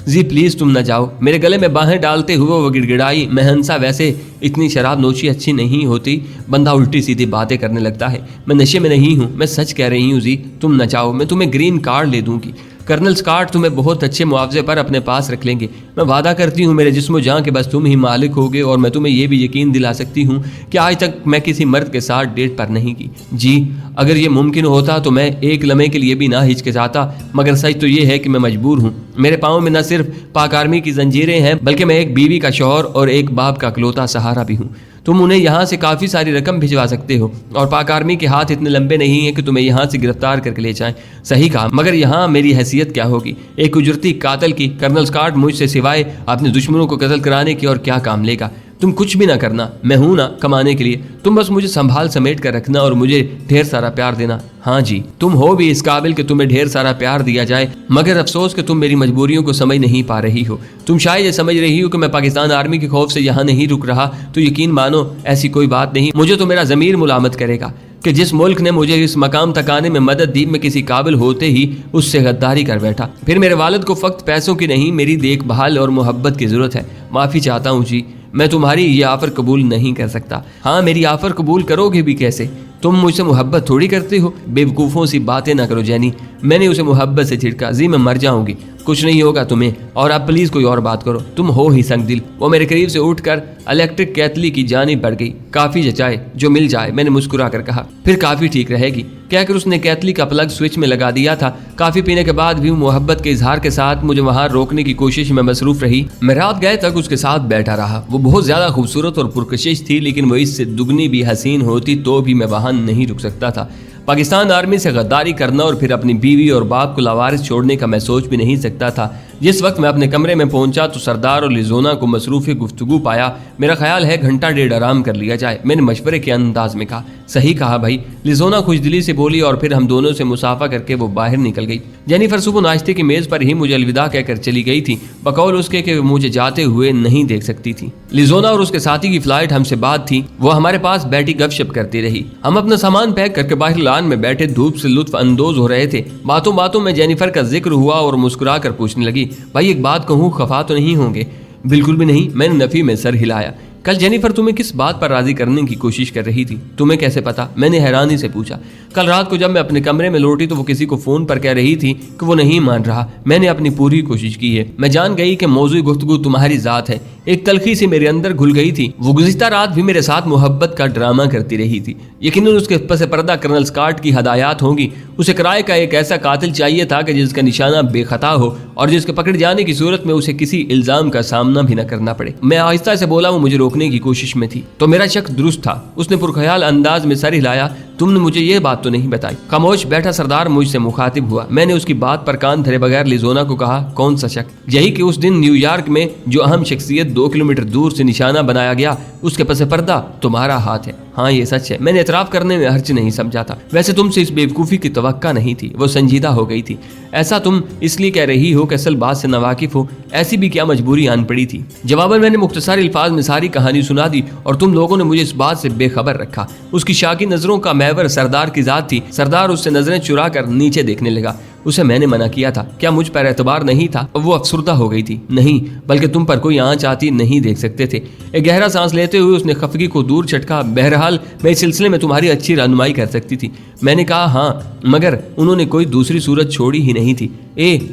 جی پلیز تم نہ جاؤ۔ میرے گلے میں باہیں ڈالتے ہوئے وہ گڑ گڑائی۔ میں ہنسا۔ ویسے اتنی شراب نوشی اچھی نہیں ہوتی، بندہ الٹی سیدھی باتیں کرنے لگتا ہے۔ میں نشے میں نہیں ہوں، میں سچ کہہ رہی ہوں جی۔ تم نہ جاؤ، میں تمہیں گرین کارڈ لے دوں گی۔ کرنل سکاٹ تمہیں بہت اچھے معاوضے پر اپنے پاس رکھ لیں گے۔ میں وعدہ کرتی ہوں میرے جسم و جان کے بس تم ہی مالک ہوگے، اور میں تمہیں یہ بھی یقین دلا سکتی ہوں کہ آج تک میں کسی مرد کے ساتھ ڈیٹ پر نہیں کی۔ جی اگر یہ ممکن ہوتا تو میں ایک لمحے کے لیے بھی نہ ہچکچاتا، مگر سچ تو یہ ہے کہ میں مجبور ہوں۔ میرے پاؤں میں نہ صرف پاک آرمی کی زنجیریں ہیں، بلکہ میں ایک بیوی کا شوہر اور ایک باپ کا اکلوتا سہارا بھی ہوں۔ تم انہیں یہاں سے کافی ساری رقم بھجوا سکتے ہو، اور پاک آرمی کے ہاتھ اتنے لمبے نہیں ہیں کہ تمہیں یہاں سے گرفتار کر کے لے جائیں۔ صحیح کہا، مگر یہاں میری حیثیت کیا ہوگی؟ ایک اجرتی قاتل کی۔ کرنل سکاٹ مجھ سے سوائے اپنے دشمنوں کو قتل کرانے کی اور کیا کام لے گا؟ تم کچھ بھی نہ کرنا، میں ہوں نا کمانے کے لیے۔ تم بس مجھے سنبھال سمیٹ کر رکھنا اور مجھے ڈھیر سارا پیار دینا۔ ہاں جی، تم ہو بھی اس قابل کہ تمہیں ڈھیر سارا پیار دیا جائے، مگر افسوس کہ تم میری مجبوریوں کو سمجھ نہیں پا رہی ہو۔ تم شاید یہ سمجھ رہی ہو کہ میں پاکستان آرمی کے خوف سے یہاں نہیں رک رہا، تو یقین مانو ایسی کوئی بات نہیں۔ مجھے تو میرا ضمیر ملامت کرے گا کہ جس ملک نے مجھے اس مقام تک آنے میں مدد دی، میں کسی قابل ہوتے ہی اس سے غداری کر بیٹھا۔ پھر میرے والد کو فقط پیسوں کی نہیں، میری دیکھ بھال اور محبت کی ضرورت ہے۔ معافی چاہتا ہوں جی، میں تمہاری یہ آفر قبول نہیں کر سکتا۔ ہاں میری آفر قبول کرو گے بھی کیسے؟ تم مجھ سے محبت تھوڑی کرتے ہو۔ بے وقوفوں سی باتیں نہ کرو جینی۔ میں نے اسے محبت سے جھڑکا۔ جی میں مر جاؤں گی، کچھ نہیں ہوگا تمہیں، اور آپ پلیز کوئی اور بات کرو، تم ہو ہی سنگ دل۔ وہ میرے قریب سے اٹھ کر الیکٹرک کیتلی کی جانب بڑھ گئی۔ کافی جچائے جو مل جائے، میں نے مسکرا کر کہا۔ پھر کافی ٹھیک رہے گی، کہہ کر اس نے کیتلی کا پلگ سوئچ میں لگا دیا تھا۔ کافی پینے کے بعد بھی محبت کے اظہار کے ساتھ مجھے وہاں روکنے کی کوشش میں مصروف رہی۔ میں رات گئے تک اس کے ساتھ بیٹھا رہا۔ وہ بہت زیادہ خوبصورت اور پرکشش تھی، لیکن وہ اس سے دگنی بھی حسین ہوتی تو بھی میں وہاں نہیں رک سکتا تھا۔ پاکستان آرمی سے غداری کرنا اور پھر اپنی بیوی اور باپ کو لاوارث چھوڑنے کا میں سوچ بھی نہیں سکتا تھا۔ جس وقت میں اپنے کمرے میں پہنچا تو سردار اور لیزونا کو مصروف گفتگو پایا۔ میرا خیال ہے گھنٹہ ڈیڑھ آرام کر لیا جائے، میں نے مشورے کے انداز میں کہا۔ صحیح کہا بھائی، لیزونا خوش دلی سے بولی، اور پھر ہم دونوں سے مصافحہ کر کے وہ باہر نکل گئی۔ جینیفر صبح ناشتے کی میز پر ہی مجھے الوداع کہہ کر چلی گئی تھی، بقول اس کے کہ مجھے جاتے ہوئے نہیں دیکھ سکتی تھی۔ لیزونا اور اس کے ساتھی کی فلائٹ ہم سے بعد تھی، وہ ہمارے پاس بیٹھی گپ شپ کرتی رہی۔ ہم اپنا سامان پیک کر کے باہر لان میں بیٹھے دھوپ سے لطف اندوز ہو رہے تھے۔ باتوں باتوں میں جینیفر کا ذکر ہوا اور مسکرا کر پوچھنے لگی، جی بھائی ایک بات کہوں، خفا تو نہیں ہوں گے؟ بالکل بھی نہیں، میں نے نفی میں سر ہلایا۔ کل جینیفر تمہیں کس بات پر راضی کرنے کی کوشش کر رہی تھی؟ تمہیں کیسے پتا؟ میں نے حیرانی سے پوچھا۔ کل رات کو جب میں اپنے کمرے میں لوٹی تو وہ کسی کو فون پر کہہ رہی تھی کہ وہ نہیں مان رہا۔ میں نے اپنی پوری کوشش کی ہے، میں جان گئی کہ موضوع گفتگو تمہاری ذات ہے۔ ایک تلخی سی میرے اندر گھل گئی تھی۔ وہ گزشتہ رات بھی میرے ساتھ محبت کا ڈرامہ کرتی رہی تھی۔ یقیناً اس کے پس پردہ کرنل اسکاٹ کی ہدایات ہوں گی۔ اسے کرائے کا ایک ایسا قاتل چاہیے تھا کہ جس کا نشانہ بے خطا ہو اور جس کے پکڑ جانے کی صورت میں اسے کسی الزام کا سامنا بھی نہ کرنا پڑے۔ میں آہستہ سے بولا، وہ مجھے روکنے کی کوشش میں تھی۔ تو میرا شک درست تھا۔ اس نے پرخیال انداز میں سر ہلایا۔ تم نے مجھے یہ بات تو نہیں بتائی۔ خاموش بیٹھا سردار مجھ سے مخاطب ہوا۔ میں نے اس کی بات پر کان دھرے بغیر لیزونا کو کہا، کون سا شک؟ یہی کہ اس دن نیو یارک میں جو اہم شخصیت 2 کلومیٹر دور سے نشانہ بنایا گیا، اس کے پس پردہ تمہارا ہاتھ ہے۔ ہاں یہ سچ ہے۔ میں نے اعتراف کرنے میں حرج نہیں سمجھا تھا۔ ویسے تم سے اس بیوقوفی کی توقع نہیں تھی۔ وہ سنجیدہ ہو گئی تھی۔ ایسا تم اس لیے کہہ رہی ہو کہ اصل بات سے ناواقف ہو؟ ایسی بھی کیا مجبوری آن پڑی تھی؟ جواباً میں نے مختصر الفاظ میں ساری کہانی سنا دی اور تم لوگوں نے مجھے اس بات سے بے خبر رکھا۔ اس کی شاکی نظروں کا محور سردار کی ذات تھی۔ سردار اس سے نظریں چرا کر نیچے دیکھنے لگا۔ اسے میں نے منع کیا تھا۔ کیا مجھ پر اعتبار نہیں تھا؟ وہ افسردہ ہو گئی تھی۔ نہیں، بلکہ تم پر کوئی آنچ آتی نہیں دیکھ سکتے تھے۔ ایک گہرا سانس لیتے ہوئے اس نے خفگی کو دور چھٹکا۔ بہرحال میں اس سلسلے میں تمہاری اچھی رہنمائی کر سکتی تھی۔ میں نے کہا ہاں، مگر انہوں نے کوئی دوسری صورت چھوڑی ہی نہیں تھی۔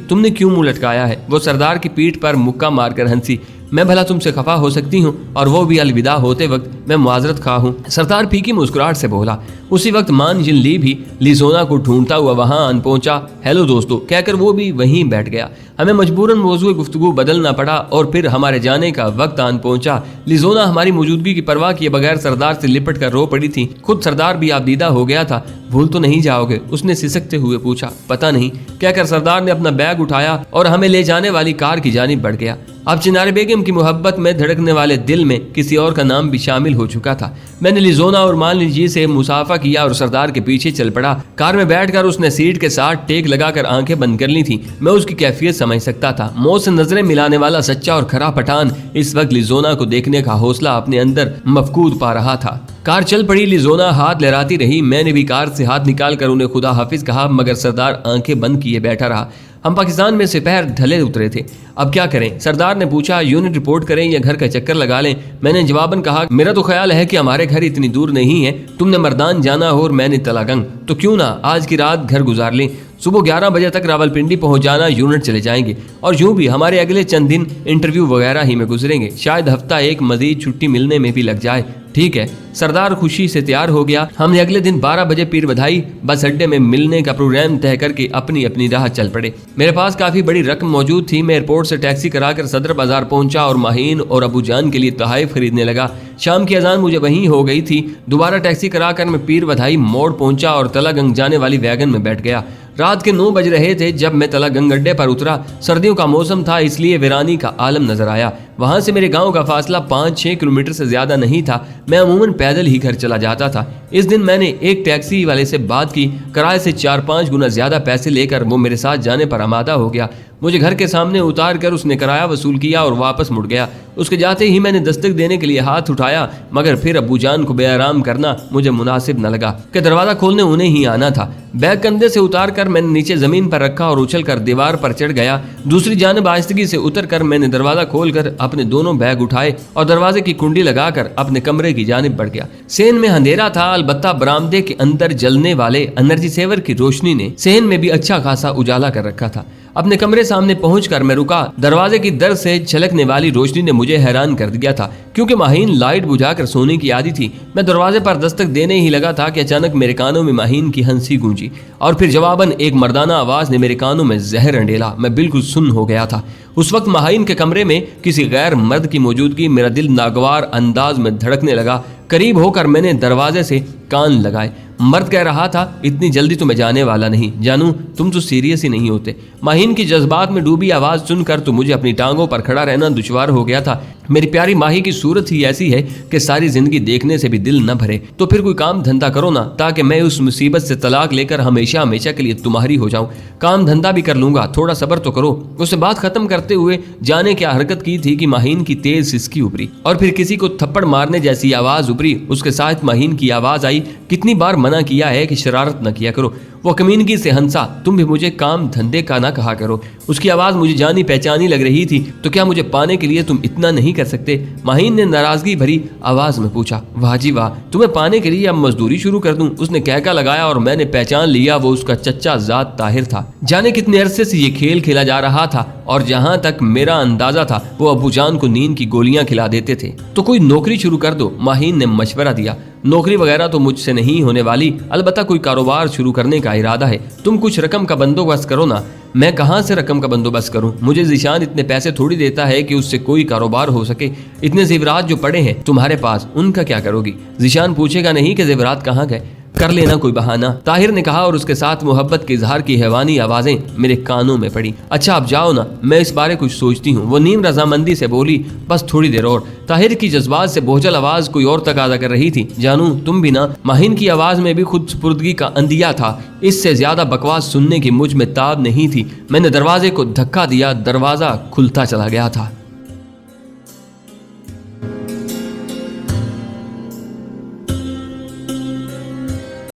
تم نے کیوں منہ لٹکایا ہے؟ وہ سردار کی پیٹھ پر مکہ مار کر ہنسی۔ میں بھلا تم سے خفا ہو سکتی ہوں؟ اور وہ بھی الوداع ہوتے وقت میں معذرت خواہ ہوں۔ سردار پھیکی مسکراہٹ سے بولا۔ اسی وقت مان جن لی بھی لیزونا کو ڈھونڈتا ہوا وہاں آن پہنچا۔ ہیلو دوستو کہہ کر وہ بھی وہیں بیٹھ گیا۔ ہمیں مجبوراً موضوع گفتگو بدلنا پڑا اور پھر ہمارے جانے کا وقت آن پہنچا۔ لیزونا ہماری موجودگی کی پرواہ کیے بغیر سردار سے لپٹ کر رو پڑی تھی۔ خود سردار بھی آبدیدہ ہو گیا تھا۔ بھول تو نہیں جاؤ گے؟ اس نے سسکتے ہوئے پوچھا۔ پتہ نہیں، کہہ کر سردار نے اپنا بیگ اٹھایا اور ہمیں لے جانے والی کار کی جانب بڑھ گیا۔ اب چنار بیگم کی محبت میں دھڑکنے والے دل میں کسی اور کا نام بھی شامل ہو چکا تھا۔ میں نے لیزونا اور مالنی جی سے مصافحہ کیا اور سردار کے پیچھے چل پڑا۔ کار میں بیٹھ کر اس نے سیٹ کے ساتھ ٹیک لگا کر آنکھیں بند کر لی تھی۔ میں اس کی کیفیت سمجھ سکتا تھا۔ موت سے نظریں ملانے والا سچا اور کھرا پٹھان اس وقت لیزونا کو دیکھنے کا حوصلہ اپنے اندر مفقود پا رہا تھا۔ کار چل پڑی۔ لیزونا ہاتھ لہراتی رہی۔ میں نے بھی کار سے ہاتھ نکال کر انہیں خدا حافظ کہا، مگر سردار آنکھیں بند کیے بیٹھا رہا۔ ہم پاکستان میں سپہر ڈھلے اترے تھے۔ اب کیا کریں؟ سردار نے پوچھا، یونٹ رپورٹ کریں یا گھر کا چکر لگا لیں؟ میں نے جواباً کہا، میرا تو خیال ہے کہ ہمارے گھر اتنی دور نہیں ہے۔ تم نے مردان جانا ہو اور میں نے تلاگنگ، تو کیوں نہ آج کی رات گھر گزار لیں؟ صبح 11 بجے تک راولپنڈی پہنچ جانا، یونٹ چلے جائیں گے اور یوں بھی ہمارے اگلے چند دن انٹرویو وغیرہ ہی میں گزریں گے۔ شاید ہفتہ ایک مزید چھٹی ملنے میں بھی لگ جائے۔ ٹھیک ہے۔ سردار خوشی سے تیار ہو گیا۔ ہم نے اگلے دن 12 بجے پیر بدھائی بس اڈے میں ملنے کا پروگرام طے کر کے اپنی اپنی راہ چل پڑے۔ میرے پاس کافی بڑی رقم موجود تھی۔ میں ایئرپورٹ سے ٹیکسی کرا کر صدر بازار پہنچا اور ماہین اور ابو جان کے لیے تحائف خریدنے لگا۔ شام کی اذان مجھے وہیں ہو گئی تھی۔ دوبارہ ٹیکسی کرا کر میں پیر بدھائی موڑ پہنچا اور تلاگنگ جانے والی ویگن میں بیٹھ گیا۔ رات کے 9 بج رہے تھے جب میں تلاگنگ اڈے پر اترا۔ سردیوں کا موسم تھا، اس لیے ویرانی کا عالم نظر آیا۔ وہاں سے میرے گاؤں کا فاصلہ 5-6 کلومیٹر سے زیادہ نہیں تھا۔ میں عموماً پیدل ہی گھر چلا جاتا تھا۔ اس دن میں نے ایک ٹیکسی والے سے بات کی۔ کرائے سے 4-5 گنا زیادہ پیسے لے کر وہ میرے ساتھ جانے پر آمادہ ہو گیا۔ مجھے گھر کے سامنے اتار کر اس نے کرایہ وصول کیا اور واپس مڑ گیا۔ اس کے جاتے ہی میں نے دستک دینے کے لیے ہاتھ اٹھایا، مگر پھر ابو جان کو بے آرام کرنا مجھے مناسب نہ لگا کہ دروازہ کھولنے انہیں ہی آنا تھا۔ بیگ کندھے سے اتار کر میں نے نیچے زمین پر رکھا اور اچھل کر دیوار پر چڑھ گیا۔ دوسری جانب آہستگی سے اتر کر میں نے دروازہ کھول کر اپنے دونوں بیگ اٹھائے اور دروازے کی کنڈی لگا کر اپنے کمرے کی جانب بڑھ گیا۔ صحن میں اندھیرا تھا، البتہ برآمدے کے اندر جلنے والے انرجی سیور کی روشنی نے صحن میں بھی اچھا خاصا اجالا کر رکھا تھا۔ اپنے کمرے سامنے پہنچ کر میں رکا۔ دروازے کی در سے چھلکنے والی روشنی نے مجھے حیران کر دیا تھا، کیونکہ ماہین لائٹ بجھا کر سونے کی عادی تھی۔ میں دروازے پر دستک دینے ہی لگا تھا کہ اچانک میرے کانوں میں ماہین کی ہنسی گونجی اور پھر جواباً ایک مردانہ آواز نے میرے کانوں میں زہر انڈیلا۔ میں بالکل سن ہو گیا تھا۔ اس وقت ماہین کے کمرے میں کسی غیر مرد کی موجودگی میرا دل ناگوار انداز میں دھڑکنے لگا۔ قریب ہو کر میں نے دروازے سے کان لگائے۔ مرد کہہ رہا تھا، اتنی جلدی تو میں جانے والا نہیں جانو، تم تو سیریس ہی نہیں ہوتے۔ ماہین کی جذبات میں ڈوبی آواز سن کر تو مجھے اپنی ٹانگوں پر کھڑا رہنا دشوار ہو گیا تھا۔ میری پیاری ماہی کی صورت ہی ایسی ہے کہ ساری زندگی دیکھنے سے بھی دل نہ بھرے۔ تو پھر کوئی کام دھندا کرو نا، تاکہ میں اس مصیبت سے طلاق لے کر ہمیشہ ہمیشہ کے لیے تمہاری ہو جاؤں۔ کام دھندا بھی کر لوں گا، تھوڑا صبر تو کرو۔ اس نے بات ختم کرتے ہوئے جانے کیا حرکت کی تھی کہ ماہین کی تیز سسکی ابری اور پھر کسی کو تھپڑ مارنے جیسی آواز ابری۔ اس کے ساتھ ماہین کی آواز آئی، کتنی بار منع کیا ہے کہ شرارت نہ کیا کرو۔ वो कमीनगी से हंसा, तुम भी मुझे काम धंधे का ना कहा करो। उसकी आवाज़ मुझे जानी पहचानी लग रही थी। तो क्या मुझे पाने के लिए तुम इतना नहीं कर सकते? माहीन ने नाराज़गी भरी आवाज़ में पूछा। वाह जी वाह, तुम्हें पाने के लिए अब मजदूरी शुरू कर दूं? उसने कहका लगाया और मैंने पहचान लिया वो उसका चच्चा ज़ात ताहिर था। जाने कितने अरसे से ये खेल खेला जा रहा था और जहां तक मेरा अंदाजा था वो अबू जान को नींद की गोलियां खिला देते थे। तो कोई नौकरी शुरू कर दो, माहीन ने मशवरा दिया। नौकरी वगैरह तो मुझसे नहीं होने वाली, अलबत्ता कोई कारोबार शुरू करने का इरादा है। तुम कुछ रकम का बंदोबस्त करो ना। मैं कहाँ से रकम का बंदोबस्त करूं? मुझे ज़ीशान इतने पैसे थोड़ी देता है कि उससे कोई कारोबार हो सके। इतने जेवरात जो पड़े हैं तुम्हारे पास, उनका क्या करोगी? ज़ीशान पूछेगा नहीं कि जेवरात कहाँ गए, कर लेना कोई बहाना, ताहिर ने कहा और उसके साथ मोहब्बत के इजहार की हैवानी आवाजें मेरे कानों में पड़ी। अच्छा आप जाओ ना, मैं इस बारे कुछ सोचती हूँ। वो नीम रजामंदी से बोली। बस थोड़ी देर और। ताहिर की जज्बात से बोझल आवाज कोई और तकाजा कर रही थी। जानू तुम भी ना। माहीन की आवाज में भी खुद सुपुर्दगी का अंदिया था। इससे ज्यादा बकवास सुनने की मुझ में ताब नहीं थी। मैंने दरवाजे को धक्का दिया, दरवाजा खुलता चला गया था।